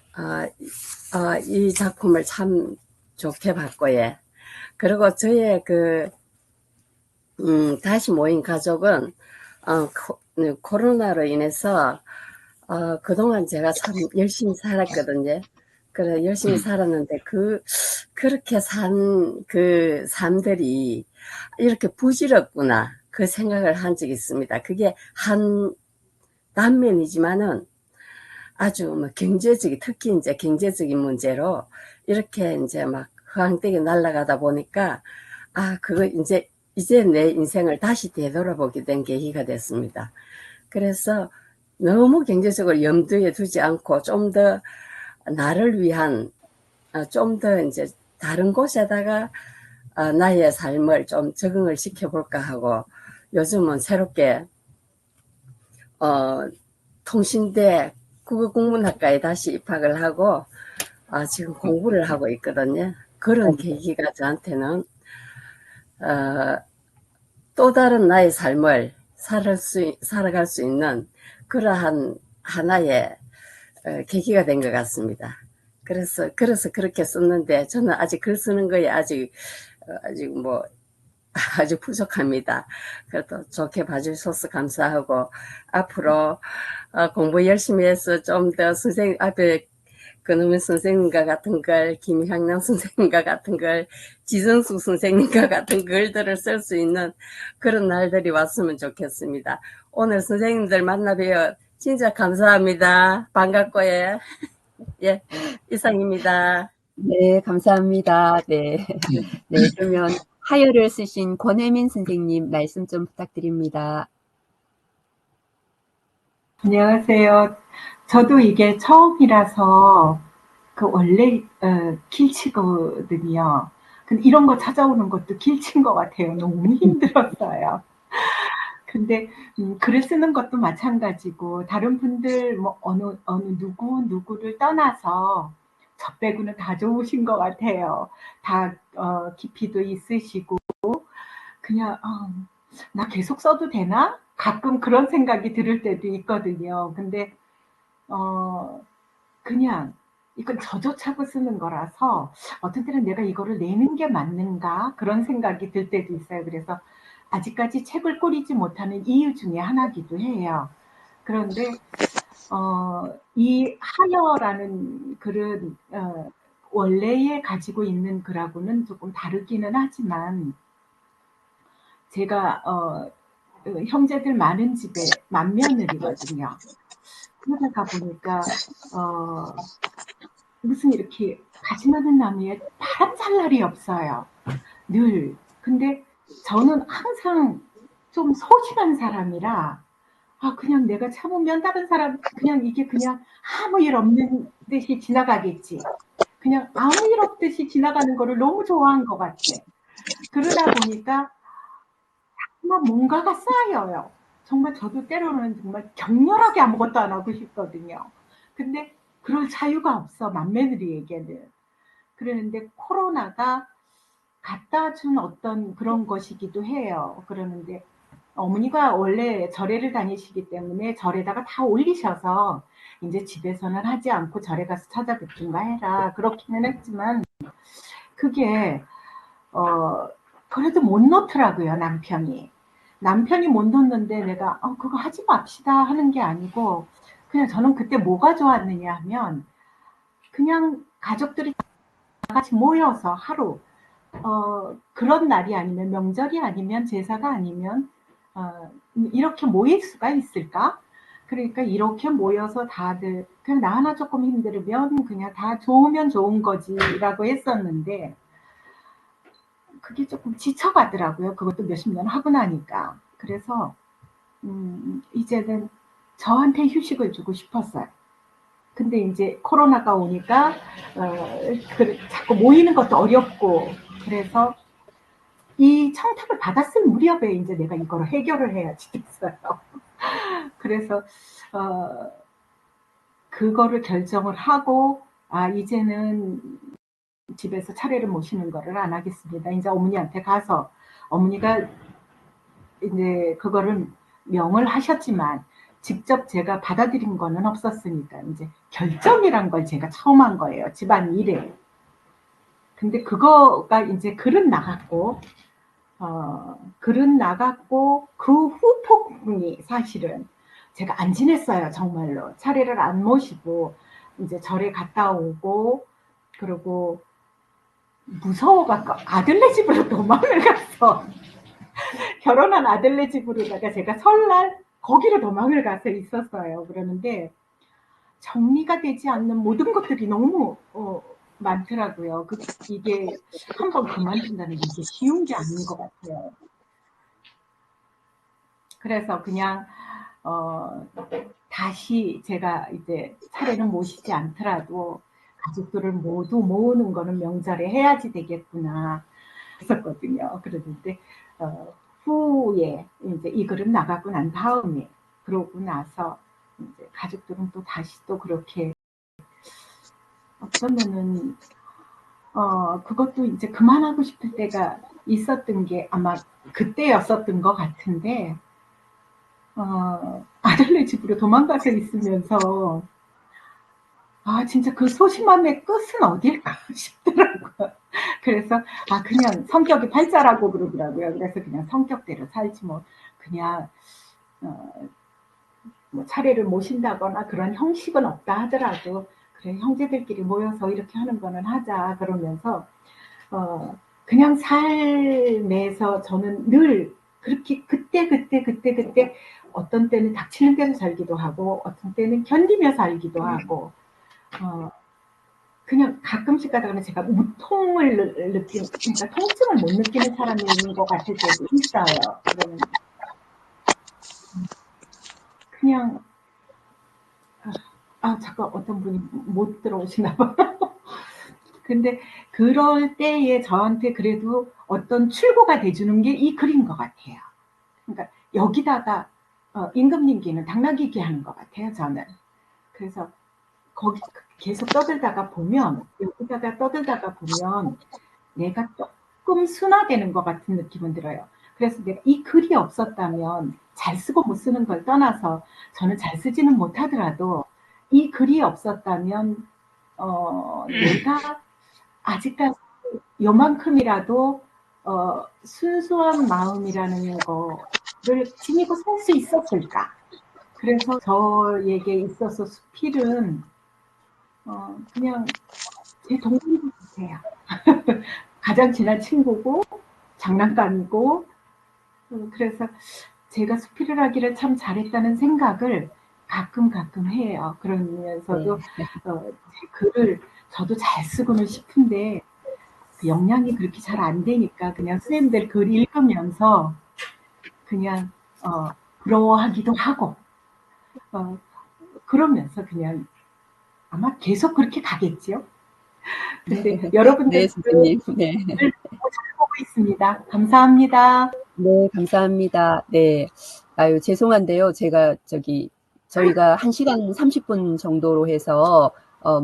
G: 이 작품을 참 좋게 봤고요. 그리고 저의 다시 모인 가족은 코로나로 인해서 그동안 제가 참 열심히 살았거든요. 그래 열심히 살았는데 그렇게 산 그 삶들이 이렇게 부질없구나, 그 생각을 한 적이 있습니다. 그게 한 단면이지만은 아주 뭐 특히 이제 경제적인 문제로 이렇게 이제 막 허황되게 날아가다 보니까 그거 이제 내 인생을 다시 되돌아보게 된 계기가 됐습니다. 그래서 너무 경제적으로 염두에 두지 않고 좀 더 나를 위한 좀 더 이제 다른 곳에다가 나의 삶을 좀 적응을 시켜볼까 하고 요즘은 새롭게 통신대 국어국문학과에 다시 입학을 하고 지금 공부를 하고 있거든요. 그런 계기가 저한테는 또 다른 나의 삶을 살아갈 수 있는 그러한 하나의 계기가 된 것 같습니다. 그래서 그렇게 썼는데 저는 아직 글 쓰는 거에 아직 아주 부족합니다. 그래도 좋게 봐주셔서 감사하고 앞으로 공부 열심히 해서 좀 더 선생님 앞에 그놈의 선생님과 같은 글, 김향남 선생님과 같은 글, 지정숙 선생님과 같은 글들을 쓸 수 있는 그런 날들이 왔으면 좋겠습니다. 오늘 선생님들 만나 뵈어 진짜 감사합니다. 반갑고요. 예, 이상입니다.
C: 네, 감사합니다. 네. 네, 그러면 하여를 쓰신 권혜민 선생님 말씀 좀 부탁드립니다.
H: 안녕하세요. 저도 이게 처음이라서 원래 길치거든요. 근데 이런 거 찾아오는 것도 길친 것 같아요. 너무 힘들었어요. 근데 글을 쓰는 것도 마찬가지고 다른 분들 뭐 어느 누구를 떠나서 저 빼고는 다 좋으신 것 같아요. 다 깊이도 있으시고 그냥 나 계속 써도 되나? 가끔 그런 생각이 들을 때도 있거든요. 근데 그냥 이건 저조차고 쓰는 거라서 어떤 때는 내가 이거를 내는 게 맞는가? 그런 생각이 들 때도 있어요. 그래서 아직까지 책을 꾸리지 못하는 이유 중에 하나기도 해요. 그런데 이 하여라는 글은 원래에 가지고 있는 글하고는 조금 다르기는 하지만 제가 형제들 많은 집에 맏며느리거든요. 그러다 보니까 무슨 이렇게 가지 많은 나무에 바람 잘 날이 없어요. 늘. 근데 저는 항상 좀 소심한 사람이라 그냥 내가 참으면 다른 사람 그냥 이게 그냥 아무 일 없는 듯이 지나가겠지. 그냥 아무 일 없듯이 지나가는 거를 너무 좋아한 것 같아. 그러다 보니까 정말 뭔가가 쌓여요. 정말 저도 때로는 정말 격렬하게 아무것도 안 하고 싶거든요. 근데 그럴 자유가 없어, 맏며느리에게는. 그러는데 코로나가 갖다 준 어떤 그런 것이기도 해요. 그러는데 어머니가 원래 절에를 다니시기 때문에 절에다가 다 올리셔서 이제 집에서는 하지 않고 절에 가서 찾아 뵙든가 해라. 그렇기는 했지만 그게 그래도 못 놓더라고요, 남편이. 남편이 못 놓는데 내가 그거 하지 맙시다 하는 게 아니고 그냥 저는 그때 뭐가 좋았느냐 하면 그냥 가족들이 다 같이 모여서 하루 그런 날이 아니면 명절이 아니면 제사가 아니면 이렇게 모일 수가 있을까? 그러니까 이렇게 모여서 다들 그냥 나 하나 조금 힘들으면 그냥 다 좋으면 좋은 거지라고 했었는데 그게 조금 지쳐가더라고요. 그것도 몇십 년 하고 나니까. 그래서 이제는 저한테 휴식을 주고 싶었어요. 근데 이제 코로나가 오니까 자꾸 모이는 것도 어렵고 그래서 이 청탁을 받았을 무렵에 이제 내가 이거를 해결을 해야지 됐어요. 그래서 그거를 결정을 하고 이제는 집에서 차례를 모시는 거를 안 하겠습니다. 이제 어머니한테 가서 어머니가 이제 그거를 명을 하셨지만 직접 제가 받아들인 거는 없었으니까 이제 결정이란 걸 제가 처음 한 거예요. 집안 일에. 근데 그거가 이제 글은 나갔고 그 후 폭풍이 사실은 제가 안 지냈어요. 정말로 차례를 안 모시고 이제 절에 갔다 오고 그리고 무서워갖고 아들네 집으로 도망을 가서 결혼한 아들네 집으로다가 제가 설날 거기로 도망을 가서 있었어요. 그러는데 정리가 되지 않는 모든 것들이 너무 많더라고요. 이게 한번 그만둔다는 게 이게 쉬운 게 아닌 것 같아요. 그래서 그냥 다시 제가 이제 차례는 모시지 않더라도 가족들을 모두 모으는 거는 명절에 해야지 되겠구나 했었거든요. 그러는데 후에 이제 이 글은 나가고 난 다음에 그러고 나서 이제 가족들은 또 다시 또 그렇게 어쩌면은 그것도 이제 그만하고 싶을 때가 있었던 게 아마 그때였었던 것 같은데 아들네 집으로 도망가서 있으면서 진짜 그 소심함의 끝은 어딜까 싶더라고요. 그래서 그냥 성격이 팔자라고 그러더라고요. 그래서 그냥 성격대로 살지 뭐 그냥 뭐 차례를 모신다거나 그런 형식은 없다 하더라도 그래 형제들끼리 모여서 이렇게 하는 거는 하자 그러면서 그냥 삶에서 저는 늘 그렇게 그때 어떤 때는 닥치는 대로 살기도 하고 어떤 때는 견디며 살기도 하고 그냥 가끔씩 가다가는 제가 우통을 느끼는 그러니까 통증을 못 느끼는 사람인 것 같을 때도 있어요. 그러면 그냥 잠깐 어떤 분이 못 들어오시나 봐요. 근데 그럴 때에 저한테 그래도 어떤 출구가 돼주는 게 이 글인 것 같아요. 그러니까 여기다가 임금님기는 당나귀기 하는 것 같아요, 저는. 그래서 거기 계속 여기다가 떠들다가 보면 내가 조금 순화되는 것 같은 느낌은 들어요. 그래서 내가 이 글이 없었다면 잘 쓰고 못 쓰는 걸 떠나서 저는 잘 쓰지는 못하더라도 이 글이 없었다면 내가 아직까지 요만큼이라도 순수한 마음이라는 거를 지니고 살 수 있었을까? 그래서 저에게 있어서 수필은 그냥 제 동생도 같아요. 가장 친한 친구고 장난감이고 그래서 제가 수필을 하기를 참 잘했다는 생각을 가끔 해요. 그러면서도 제 글을 저도 잘 쓰고는 싶은데 그 역량이 그렇게 잘 안 되니까 그냥 선생님들 글 읽으면서 그냥 부러워하기도 하고 그러면서 그냥 아마 계속 그렇게 가겠죠. 근데 여러분들
C: 선생님. 네.
H: 잘 보고 있습니다. 감사합니다.
C: 네, 감사합니다. 네. 죄송한데요. 저희가 1시간 30분 정도로 해서,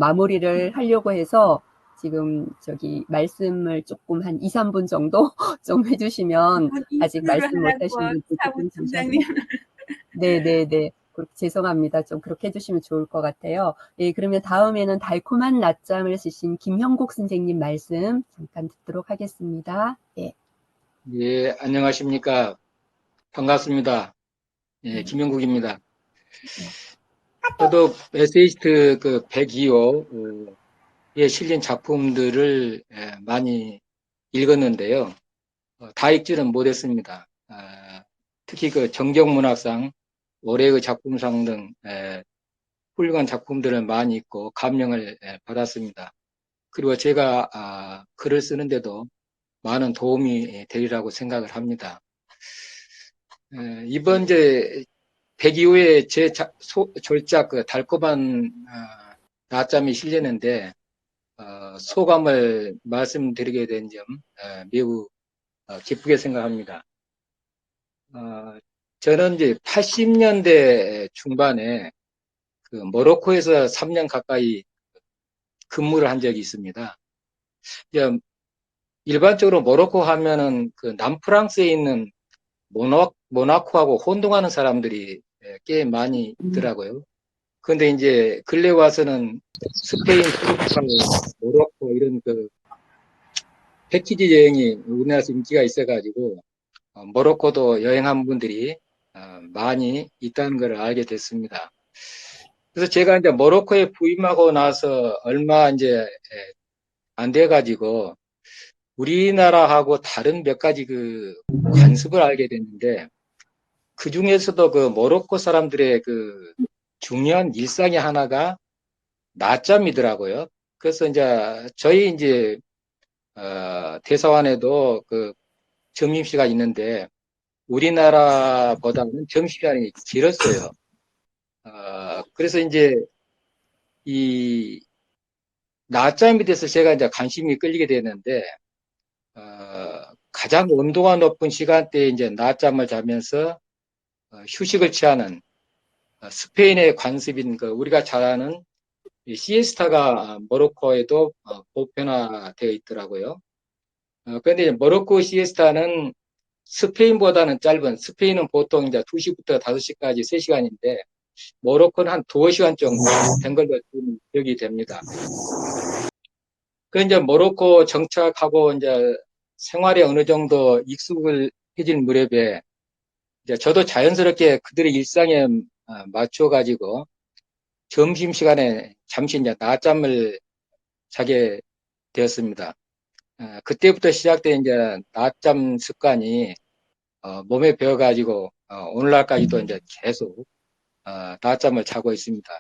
C: 마무리를 하려고 해서, 지금 저기 말씀을 조금 한 2, 3분 정도 좀 해주시면 아직 말씀 못 하신 분들 조금
E: 사무총장님.
C: 네네네. 죄송합니다. 좀 그렇게 해주시면 좋을 것 같아요. 예, 그러면 다음에는 달콤한 낮잠을 쓰신 김형국 선생님 말씀 잠깐 듣도록 하겠습니다. 예.
I: 예, 안녕하십니까. 반갑습니다. 예,
C: 네.
I: 김영국입니다. 저도 에세이스트 그 102호에 실린 작품들을 많이 읽었는데요. 다 읽지는 못했습니다. 특히 그 정경문학상, 올해의 작품상 등 훌륭한 작품들을 많이 읽고 감명을 받았습니다. 그리고 제가 글을 쓰는데도 많은 도움이 되리라고 생각을 합니다. 이번 이제 102호에 제 졸작 그 달콤한 낮잠이 실렸는데 소감을 말씀드리게 된 점 매우 기쁘게 생각합니다. 저는 이제 80년대 중반에 그 모로코에서 3년 가까이 근무를 한 적이 있습니다. 이제 일반적으로 모로코 하면은 그 남프랑스에 있는 모나코하고 혼동하는 사람들이 꽤 많이 있더라고요. 그런데 이제 근래 와서는 스페인, 포르투갈, 모로코 이런 그 패키지 여행이 우리나라에서 인기가 있어가지고 모로코도 여행한 분들이 많이 있다는 걸 알게 됐습니다. 그래서 제가 이제 모로코에 부임하고 나서 얼마 이제 안 돼가지고 우리나라하고 다른 몇 가지 그 관습을 알게 됐는데 그 중에서도 그 모로코 사람들의 그 중요한 일상의 하나가 낮잠이더라고요. 그래서 이제 저희 이제 대사관에도 그 점심시간 있는데 우리나라보다는 점심시간이 길었어요. 그래서 이제 이 낮잠에 대해서 제가 이제 관심이 끌리게 됐는데 가장 온도가 높은 시간대에 이제 낮잠을 자면서 휴식을 취하는 스페인의 관습인 그 우리가 잘 아는 시에스타가 모로코에도 보편화되어 있더라고요. 그런데 모로코 시에스타는 스페인보다는 짧은, 스페인은 보통 이제 2시부터 5시까지 3시간인데 모로코는 한 2시간 정도 된 걸로 기억이 됩니다. 그 이제 모로코 정착하고 이제 생활에 어느 정도 익숙해질 무렵에 이제 저도 자연스럽게 그들의 일상에 맞춰가지고 점심시간에 잠시 이제 낮잠을 자게 되었습니다. 그때부터 시작된 이제 낮잠 습관이 몸에 배어가지고 오늘날까지도 이제 계속 낮잠을 자고 있습니다.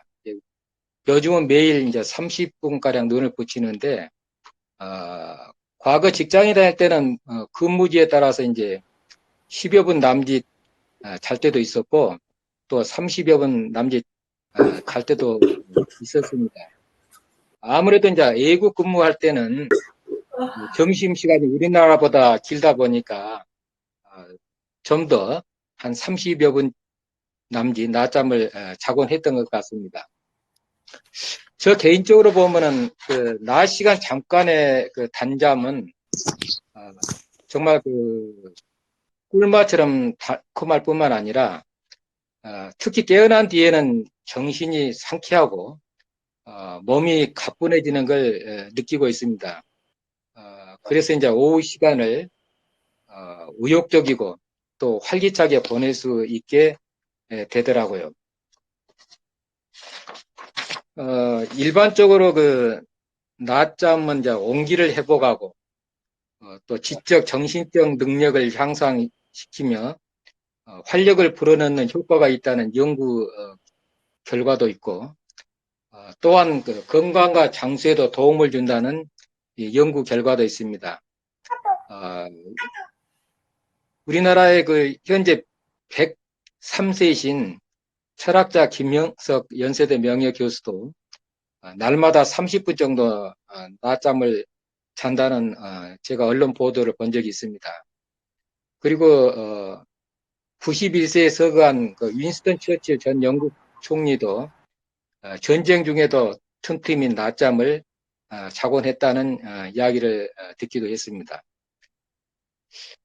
I: 요즘은 매일 이제 30분가량 눈을 붙이는데 과거 직장에 다닐 때는 근무지에 따라서 이제 10여 분 남짓 잘 때도 있었고 또 30여 분 남짓 잘 때도 있었습니다. 아무래도 이제 외국 근무할 때는 점심시간이 우리나라보다 길다 보니까 좀 더 한 30여 분 남짓 낮잠을 자곤 했던 것 같습니다. 저 개인적으로 보면은 그 낮 시간 잠깐의 그 단잠은 정말 그 꿀맛처럼 달콤할 뿐만 아니라 특히 깨어난 뒤에는 정신이 상쾌하고 몸이 가뿐해지는 걸 느끼고 있습니다. 그래서 이제 오후 시간을 의욕적이고 또 활기차게 보낼 수 있게 되더라고요. 일반적으로 그 낮잠은 이제 온기를 회복하고 또 지적 정신적 능력을 향상시키며 활력을 불어넣는 효과가 있다는 연구 결과도 있고 또한 그 건강과 장수에도 도움을 준다는 연구 결과도 있습니다. 우리나라의 그 현재 103세이신 철학자 김영석 연세대 명예교수도 날마다 30분 정도 낮잠을 잔다는 제가 언론 보도를 본 적이 있습니다. 그리고 91세에 서거한 그 윈스턴 처칠 전 영국 총리도 전쟁 중에도 틈틈이 낮잠을 자곤했다는 이야기를 듣기도 했습니다.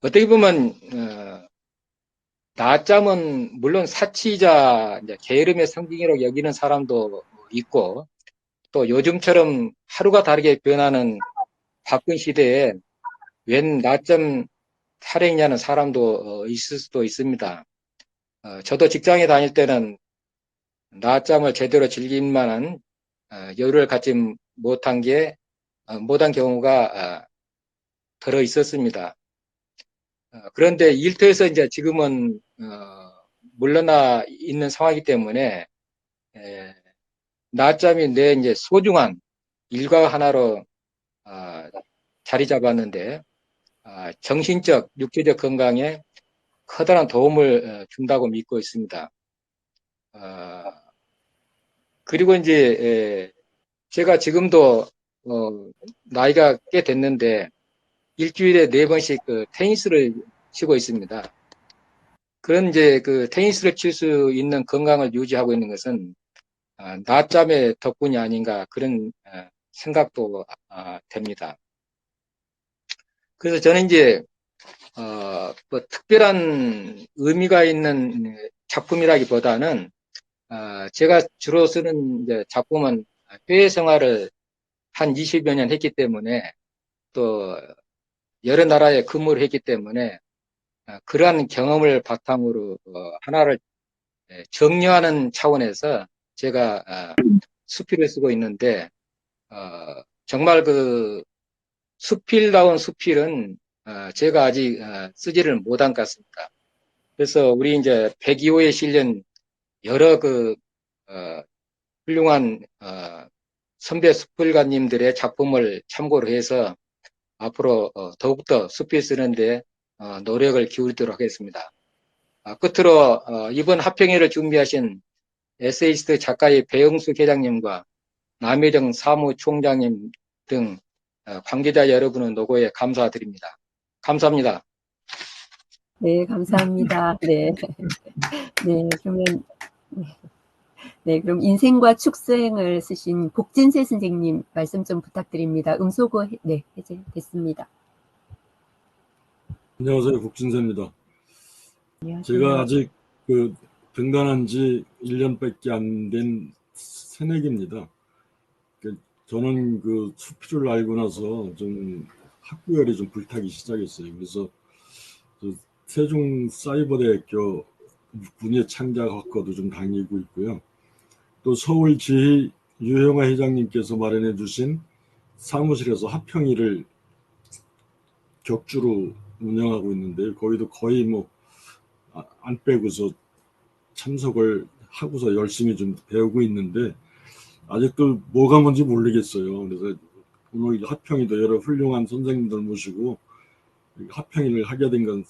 I: 어떻게 보면 낮잠은 물론 사치이자 이제 게으름의 상징이라고 여기는 사람도 있고, 또 요즘처럼 하루가 다르게 변하는 바쁜 시대에 웬 낮잠 타령이냐는 사람도 있을 수도 있습니다. 저도 직장에 다닐 때는 낮잠을 제대로 즐길 만한 여유를 갖지 못한 경우가 들어 있었습니다. 그런데 일터에서 이제 지금은 물러나 있는 상황이기 때문에 낮잠이 내 이제 소중한 일과 하나로 자리 잡았는데 정신적, 육체적 건강에 커다란 도움을 준다고 믿고 있습니다. 그리고 이제 제가 지금도 나이가 꽤 됐는데 일주일에 4번씩 그 테니스를 치고 있습니다. 그런 이제 그 테니스를 칠 수 있는 건강을 유지하고 있는 것은 낮잠의 덕분이 아닌가 그런 생각도 됩니다. 그래서 저는 이제 뭐 특별한 의미가 있는 작품이라기보다는 제가 주로 쓰는 이제 작품은 해외 생활을 한 20여 년 했기 때문에 또 여러 나라에 근무를 했기 때문에 그러한 경험을 바탕으로 하나를 정리하는 차원에서 제가 수필을 쓰고 있는데 정말 그 수필다운 수필은 제가 아직 쓰지를 못한 것 같습니다. 그래서 우리 이제 102호에 실린 여러 그 훌륭한 선배 수필가님들의 작품을 참고로 해서 앞으로 더욱더 수필 쓰는데 노력을 기울이도록 하겠습니다. 끝으로 이번 합평회를 준비하신 에세이스트 작가의 배영수 회장님과 남혜정 사무총장님 등 관계자 여러분의 노고에 감사드립니다. 감사합니다.
C: 네, 감사합니다. 네. 네, 그러면, 네, 그럼 인생과 축생을 쓰신 복진세 선생님 말씀 좀 부탁드립니다. 음소거, 네, 해제됐습니다.
J: 안녕하세요. 국진세입니다.
C: 안녕하세요.
J: 제가 아직 그 등단한 지 1년밖에 안 된 새내기입니다. 저는 그 수필을 알고 나서 좀 학구열이 좀 불타기 시작했어요. 그래서 세종사이버대학교 문예창작학과도 좀 다니고 있고요. 또 서울지희 유형아 회장님께서 마련해 주신 사무실에서 합평회를 격주로 운영하고 있는데 거기도 거의 뭐 안 빼고서 참석을 하고서 열심히 좀 배우고 있는데 아직도 뭐가 뭔지 모르겠어요. 그래서 오늘 합평회도 여러 훌륭한 선생님들 모시고 합평회를 하게 된 건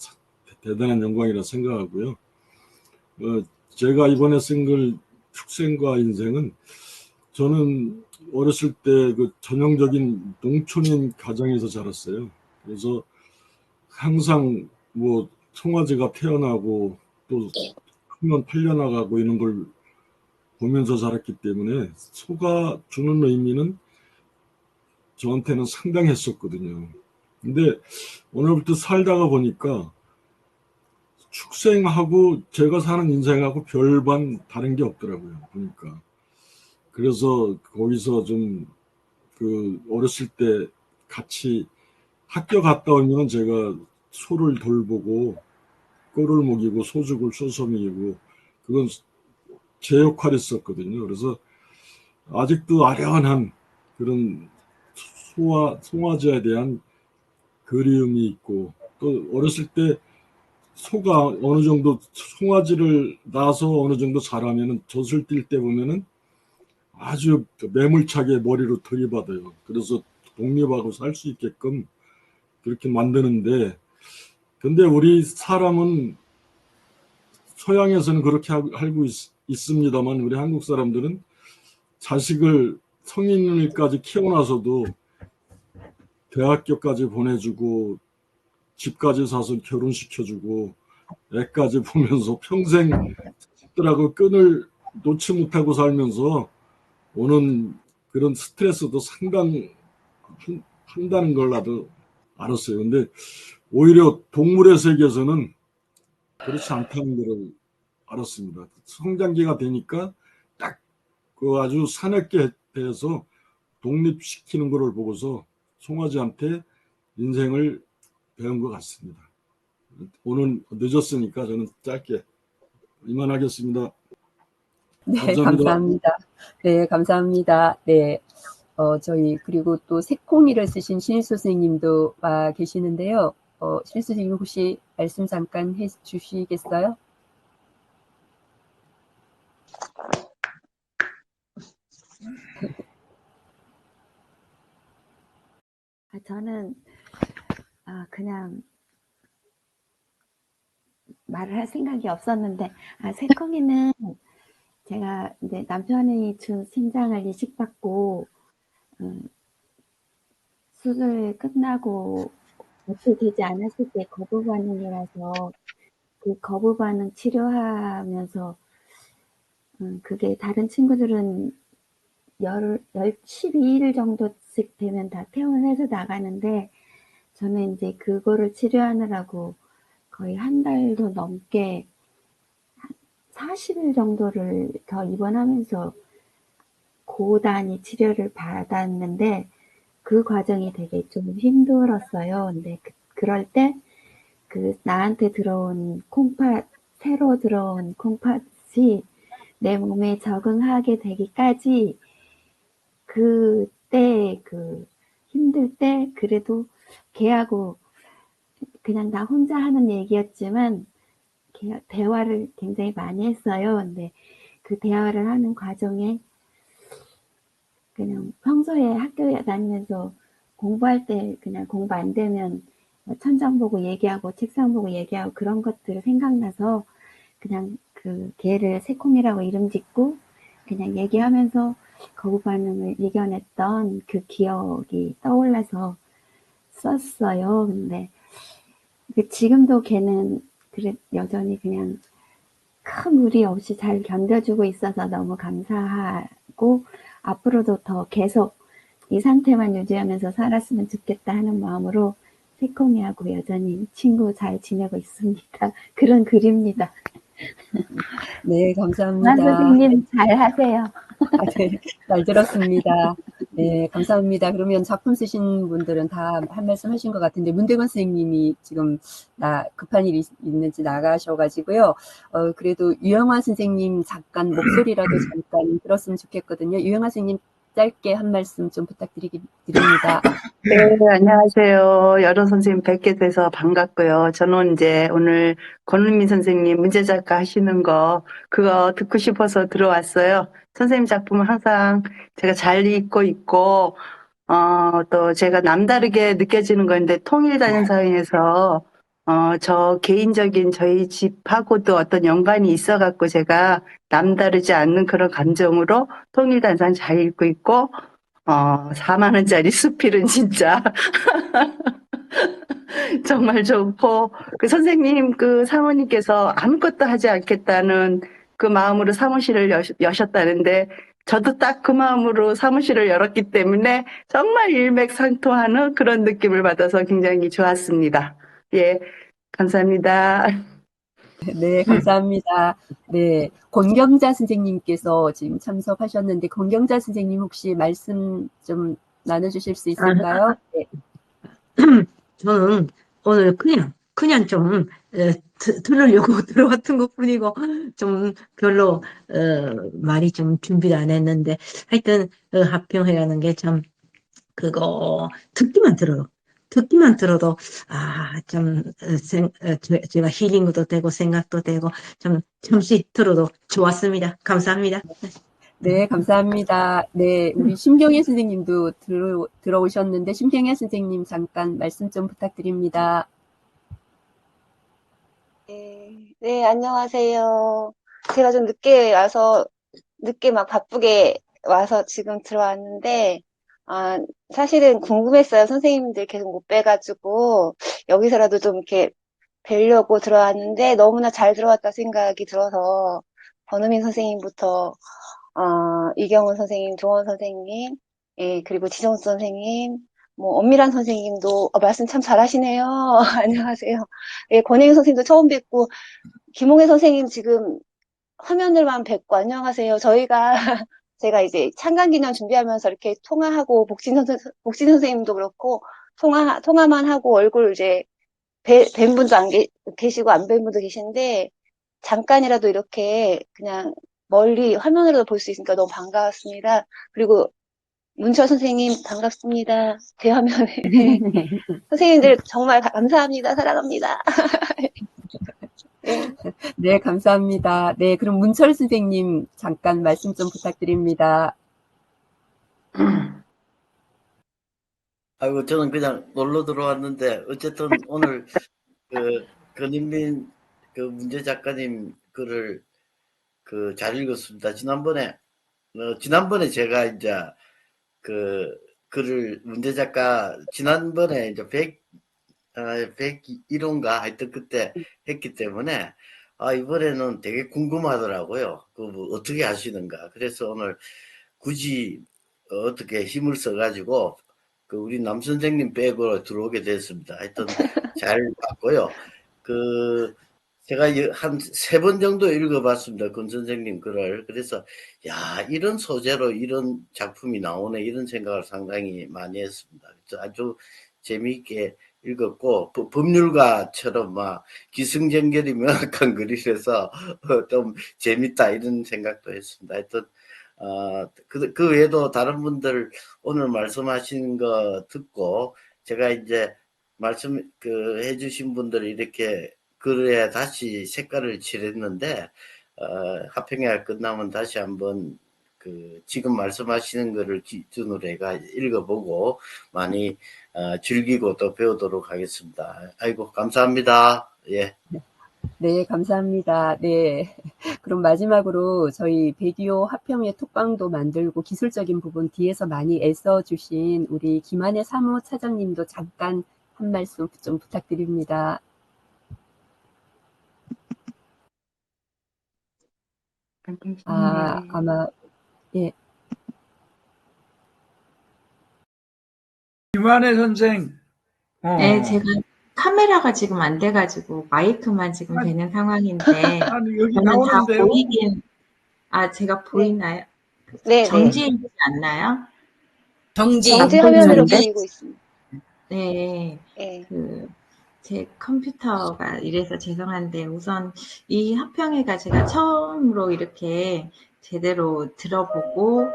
J: 대단한 영광이라 생각하고요. 제가 이번에 쓴 글 축생과 인생은 저는 어렸을 때 그 전형적인 농촌인 가정에서 자랐어요. 그래서 항상 뭐 송아지가 태어나고 또 크면 팔려나가고 이런 걸 보면서 자랐기 때문에 소가 주는 의미는 저한테는 상당했었거든요. 근데 오늘부터 살다가 보니까 축생하고 제가 사는 인생하고 별반 다른 게 없더라고요. 보니까. 그래서 거기서 좀 그 어렸을 때 같이 학교 갔다 오면 제가 소를 돌보고 꼴을 먹이고 소죽을 쏘서 먹이고 그건 제 역할이었거든요. 그래서 아직도 아련한 그런 송아지에 대한 그리움이 있고 또 어렸을 때 소가 어느 정도 송아지를 낳아서 어느 정도 자라면은 젖을 띨 때 보면은 아주 매몰차게 머리로 들이받아요. 그래서 독립하고 살 수 있게끔 그렇게 만드는데 근데 우리 사람은 서양에서는 그렇게 알고 있습니다만 우리 한국 사람들은 자식을 성인일까지 키워놔서도 대학교까지 보내주고 집까지 사서 결혼시켜주고 애까지 보면서 평생 자식들하고 끈을 놓지 못하고 살면서 오는 그런 스트레스도 상당히 한다는 걸 나도 알았어요. 근데 오히려 동물의 세계에서는 그렇지 않다는 걸 알았습니다. 성장기가 되니까 딱 그 아주 사납게 대해서 독립시키는 것을 보고서 송아지한테 인생을 배운 것 같습니다. 오늘 늦었으니까 저는 짧게 이만하겠습니다.
C: 네,
J: 감사합니다.
C: 감사합니다. 네, 감사합니다. 네. 저희, 그리고 또 새콩이를 쓰신 신일수 선생님도 와 계시는데요. 신일수 선생님 혹시 말씀 잠깐 해 주시겠어요?
K: 저는 그냥 말을 할 생각이 없었는데, 새콩이는 제가 이제 남편이 준 신장을 이식받고 수술 끝나고 며칠 되지 않았을 때 거부 반응이라서 그 거부 반응 치료하면서 그게 다른 친구들은 12일 정도씩 되면 다 퇴원해서 나가는데 저는 이제 그거를 치료하느라고 거의 한 달도 넘게 40일 정도를 더 입원하면서 고단위 치료를 받았는데 그 과정이 되게 좀 힘들었어요. 근데 그럴 때 그 나한테 들어온 새로 들어온 콩팥이 내 몸에 적응하게 되기까지 그때 힘들 때 그래도 걔하고 그냥 나 혼자 하는 얘기였지만 대화를 굉장히 많이 했어요. 근데 그 대화를 하는 과정에 그냥 평소에 학교에 다니면서 공부할 때 그냥 공부 안 되면 천장 보고 얘기하고 책상 보고 얘기하고 그런 것들 생각나서 그냥 걔를 새콩이라고 이름 짓고 그냥 얘기하면서 거부 반응을 이겨냈던 그 기억이 떠올라서 썼어요. 근데 지금도 걔는 여전히 그냥 큰 무리 없이 잘 견뎌주고 있어서 너무 감사하고 앞으로도 더 계속 이 상태만 유지하면서 살았으면 좋겠다 하는 마음으로 새콩이하고 여전히 친구 잘 지내고 있습니다. 그런 글입니다.
C: 네,
K: 만
C: 감사합니다.
K: 선생님 잘 하세요.
C: 네, 잘 들었습니다. 네, 감사합니다. 그러면 작품 쓰신 분들은 다 한 말씀 하신 것 같은데, 문대건 선생님이 지금 급한 일이 있는지 나가셔가지고요. 그래도 유영아 선생님 잠깐 목소리라도 잠깐 들었으면 좋겠거든요. 유영아 선생님 짧게 한 말씀 좀 부탁드립니다.
L: 네, 안녕하세요. 여러 선생님 뵙게 돼서 반갑고요. 저는 이제 오늘 권은미 선생님 문제작가 하시는 그거 듣고 싶어서 들어왔어요. 선생님 작품은 항상 제가 잘 읽고 있고, 또 제가 남다르게 느껴지는 건데, 통일다년사회에서, 저 개인적인 저희 집하고도 어떤 연관이 있어갖고 제가 남다르지 않는 그런 감정으로 통일단상 잘 읽고 있고, 4만 원짜리 수필은 진짜 정말 좋고, 그 선생님, 그 사모님께서 아무것도 하지 않겠다는 그 마음으로 사무실을 여셨다는데, 저도 딱 그 마음으로 사무실을 열었기 때문에 정말 일맥상통하는 그런 느낌을 받아서 굉장히 좋았습니다. 예, 감사합니다.
C: 네, 감사합니다. 네, 권경자 선생님께서 지금 참석하셨는데, 권경자 선생님 혹시 말씀 좀 나눠주실 수 있을까요? 네.
M: 저는 오늘 그냥 좀 들으려고 들어왔던 것뿐이고 좀 별로 말이 좀 준비를 안 했는데 하여튼 합평회라는 게 참 그거 듣기만 들어도 좀 제가 힐링도 되고 생각도 되고 좀 잠시 들어도 좋았습니다. 감사합니다.
C: 네, 감사합니다. 네, 우리 심경혜 선생님도 들어오셨는데, 심경혜 선생님 잠깐 말씀 좀 부탁드립니다.
N: 네, 안녕하세요. 제가 좀 늦게 와서, 늦게 막 바쁘게 와서 지금 들어왔는데, 사실은 궁금했어요. 선생님들 계속 못 뵈가지고, 여기서라도 좀 이렇게 뵈려고 들어왔는데, 너무나 잘 들어왔다 생각이 들어서, 권우민 선생님부터, 이경은 선생님, 조원 선생님, 예, 그리고 지정수 선생님, 뭐 엄미란 선생님도 말씀 참 잘하시네요. 안녕하세요. 예, 권혜영 선생님도 처음 뵙고 김홍혜 선생님 지금 화면을만 뵙고 안녕하세요. 제가 이제 창간기념 준비하면서 이렇게 통화하고 복진 선생님도 그렇고 통화만 하고 얼굴 이제 뵌 분도 계시고 안 뵌 분도 계신데 잠깐이라도 이렇게 그냥 멀리 화면으로도 볼 수 있으니까 너무 반가웠습니다. 그리고 문철 선생님 반갑습니다. 대화면에. 선생님들 정말 감사합니다. 사랑합니다. 네.
C: 네, 감사합니다. 네, 그럼 문철 선생님 잠깐 말씀 좀 부탁드립니다.
O: 아이고, 저는 그냥 놀러 들어왔는데, 어쨌든 오늘, 권인민, 문제 작가님 글을, 잘 읽었습니다. 지난번에 제가 이제, 글을, 문제 작가, 지난번에 이제 101호인가 하여튼 그때 했기 때문에, 이번에는 되게 궁금하더라고요. 뭐 어떻게 하시는가. 그래서 오늘 굳이 어떻게 힘을 써가지고, 우리 남 선생님 빼고 들어오게 됐습니다. 하여튼 잘 봤고요. 제가 한 3번 정도 읽어봤습니다. 권 선생님 글을. 그래서, 야, 이런 소재로 이런 작품이 나오네. 이런 생각을 상당히 많이 했습니다. 그래서 아주 재미있게 읽었고, 법률가처럼 막 기승전결이 명확한 글이라서 좀 재밌다. 이런 생각도 했습니다. 하여튼, 그 외에도 다른 분들 오늘 말씀하신 거 듣고 제가 이제 해주신 분들 이렇게 글에 다시 색깔을 칠했는데, 합평회가 끝나면 다시 한번 지금 말씀하시는 거를 기준으로 해가 읽어보고 많이 즐기고 또 배우도록 하겠습니다. 아이고, 감사합니다. 예.
C: 네, 감사합니다. 네. 그럼 마지막으로 저희 배디오 합평회 톡방도 만들고 기술적인 부분 뒤에서 많이 애써주신 우리 김한혜 사무차장님도 잠깐 한 말씀 좀 부탁드립니다. 아마, 예.
A: 김한혜 선생.
H: 네, 제가 카메라가 지금 안 돼가지고 마이크만 지금 되는 상황인데
A: 아니, 여기
H: 저는 다
A: 나오는데요.
H: 제가 보이나요?
N: 네,
H: 정지되지 않나요?
E: 정지
N: 화면으로 보이고 있습니다.
H: 네,
N: 네.
H: 제 컴퓨터가 이래서 죄송한데 우선 이 합평회가 제가 처음으로 이렇게 제대로 들어보고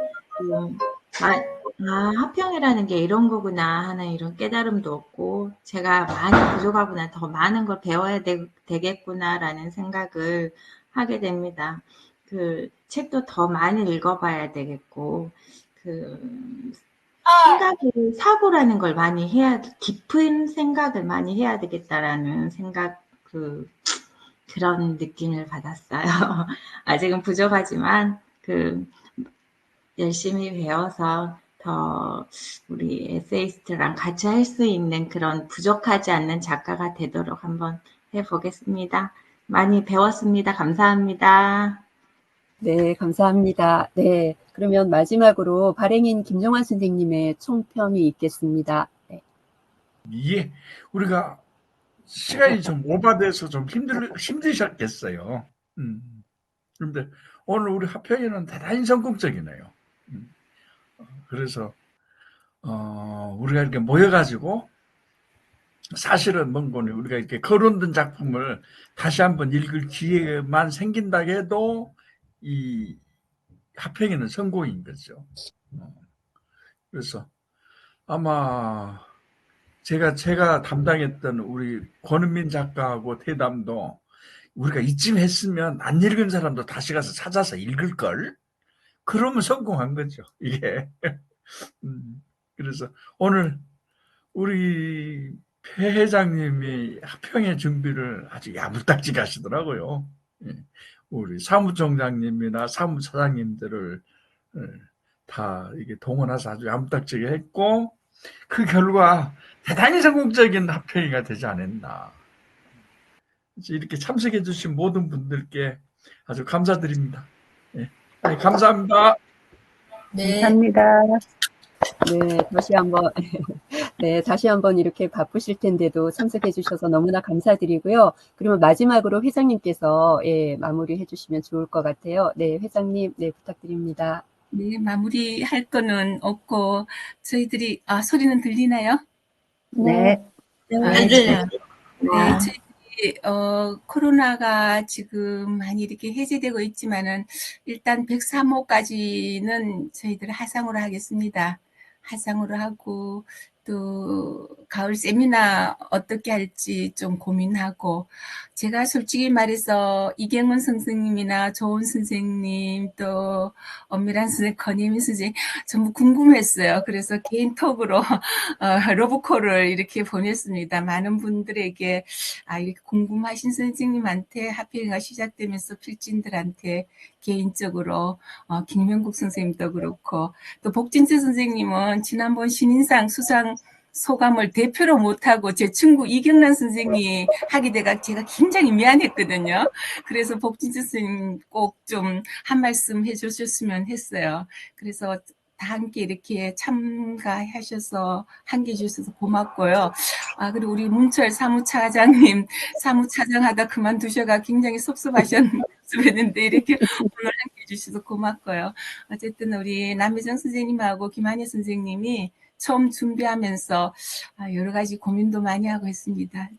H: 합평회라는 게 이런 거구나 하는 이런 깨달음도 없고 제가 많이 부족하구나 더 많은 걸 배워야 되겠구나라는 생각을 하게 됩니다. 책도 더 많이 읽어봐야 되겠고 사고라는 걸 많이 깊은 생각을 많이 해야 되겠다라는 생각, 그런 느낌을 받았어요. 아직은 부족하지만, 열심히 배워서 더 우리 에세이스트랑 같이 할 수 있는 그런 부족하지 않는 작가가 되도록 한번 해보겠습니다. 많이 배웠습니다. 감사합니다.
C: 네, 감사합니다. 네, 그러면 마지막으로 발행인 김정환 선생님의 총평이 있겠습니다. 네.
A: 예, 우리가 시간이 좀 오바돼서 좀 힘드셨겠어요. 그런데 오늘 우리 합평회는 대단히 성공적이네요. 그래서 우리가 이렇게 모여가지고 사실은 뭔가는 우리가 이렇게 거론된 작품을 다시 한번 읽을 기회만 생긴다 해도 이 합평회는 성공인 거죠. 그래서 아마 제가 담당했던 우리 권은민 작가하고 대담도 우리가 이쯤 했으면 안 읽은 사람도 다시 가서 찾아서 읽을 걸. 그러면 성공한 거죠, 이게. 그래서 오늘 우리 배 회장님이 합평회 준비를 아주 야무딱지게 하시더라고요. 우리 사무총장님이나 사무차장님들을 다 이게 동원해서 아주 야무딱지게 했고, 그 결과 대단히 성공적인 합평회가 되지 않았나. 이렇게 참석해 주신 모든 분들께 아주 감사드립니다. 네, 감사합니다.
L: 감사합니다.
C: 네, 다시 한번 네, 다시 한번 이렇게 바쁘실 텐데도 참석해 주셔서 너무나 감사드리고요. 그러면 마지막으로 회장님께서 예, 마무리해 주시면 좋을 것 같아요. 네, 회장님, 네, 부탁드립니다.
E: 네, 마무리할 거는 없고 저희들이 소리는 들리나요?
L: 네.
E: 네,
K: 들려요.
E: 네, 저희들이 코로나가 지금 많이 이렇게 해제되고 있지만은 일단 103호까지는 저희들 하상으로 하겠습니다. 하상으로 하고 또 가을 세미나 어떻게 할지 좀 고민하고 제가 솔직히 말해서 이경은 선생님이나 조은 선생님 또 엄밀한 선생님, 권예민 선생님 전부 궁금했어요. 그래서 개인톡으로 러브콜을 이렇게 보냈습니다. 많은 분들에게 이렇게 궁금하신 선생님한테 합의가 시작되면서 필진들한테 개인적으로 김명국 선생님도 그렇고 또 복진태 선생님은 지난번 신인상 수상 소감을 대표로 못하고 제 친구 이경란 선생님이 하게 돼가 제가 굉장히 미안했거든요. 그래서 복진태 선생님 꼭 좀 한 말씀 해주셨으면 했어요. 그래서 다 함께 이렇게 참가하셔서 함께 해주셔서 고맙고요. 그리고 우리 문철 사무차장님, 사무차장하다 그만두셔가 굉장히 섭섭했는데 이렇게 오늘 함께 해주셔서 고맙고요. 어쨌든 우리 남혜정 선생님하고 김한혜 선생님이 처음 준비하면서 여러 가지 고민도 많이 하고 있습니다.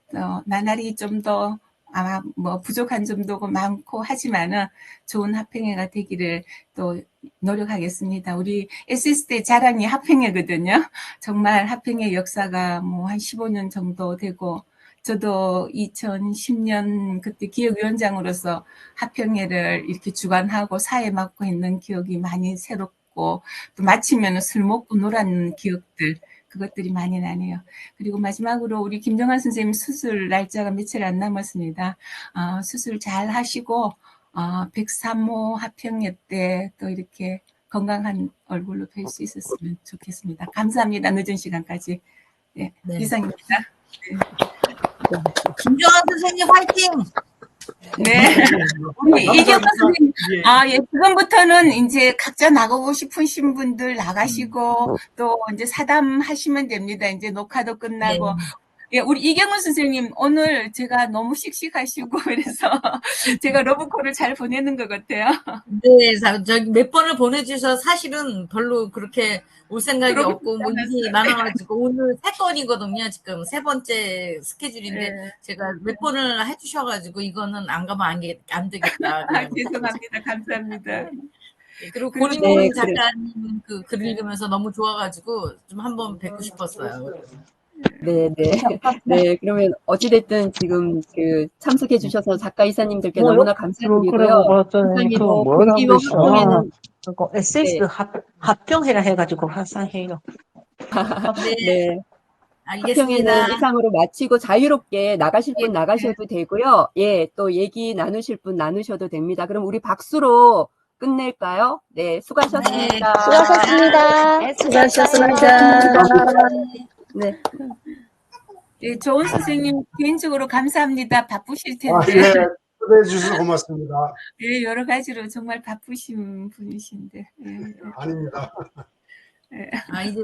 E: 나날이 좀 더 아마 뭐 부족한 점도 많고 하지만은 좋은 합평회가 되기를 또 노력하겠습니다. 우리 SS대 자랑이 합평회거든요. 정말 합평회 역사가 뭐 한 15년 정도 되고 저도 2010년 그때 기획위원장으로서 합평회를 이렇게 주관하고 사회 맡고 있는 기억이 많이 새롭고 또 마치면 술 먹고 놀았는 기억들 그것들이 많이 나네요. 그리고 마지막으로 우리 김정환 선생님 수술 날짜가 며칠 안 남았습니다. 수술 잘 하시고 103호 합평회 때 또 이렇게 건강한 얼굴로 뵐 수 있었으면 좋겠습니다. 감사합니다. 늦은 시간까지. 네,
K: 네.
E: 이상입니다. 네.
K: 김정환 선생님 화이팅!
E: 네. 우리 이경원 선생님, 예, 지금부터는 이제 각자 나가고 싶으신 분들 나가시고, 또 이제 사담하시면 됩니다. 이제 녹화도 끝나고. 예, 우리 이경원 선생님, 오늘 제가 너무 씩씩하시고, 그래서 제가 러브콜을 잘 보내는 것 같아요.
K: 네, 저기 몇 번을 보내주셔서 사실은 별로 그렇게 올 생각이 없고, 뭐 일이 많아가지고, 오늘 3건이거든요. 지금 3번째 스케줄인데,
E: 네.
K: 제가 몇 번을 해주셔가지고, 이거는 안 가면 안 되겠다.
E: 죄송합니다. 감사합니다.
K: 그리고
C: 네,
K: 고린곤 작가님 그 글 읽으면서 너무 좋아가지고, 좀 한번 뵙고 싶었어요.
C: 네, 네. 네, 그러면 어찌됐든 지금 참석해 주셔서 작가 이사님들께 너무나 감사드리고요. 이사님 공기부 합평회는
M: SS
C: 네.
M: 합평회라 해가지고 화상해요.
C: 네.
K: 알겠습니다.
C: 합평회는 이상으로 마치고 자유롭게 나가실 분 나가셔도 되고요. 예, 또 얘기 나누실 분 나누셔도 됩니다. 그럼 우리 박수로 끝낼까요? 네, 수고하셨습니다.
N: 수고하셨습니다.
C: 수고하셨습니다. 네.
E: 네, 조은 선생님 개인적으로 감사합니다. 바쁘실 텐데.
F: 예, 초대해 주셔서 고맙습니다.
E: 예, 여러 가지로 정말 바쁘신 분이신데. 예.
F: 아닙니다.
E: 예.
K: 이제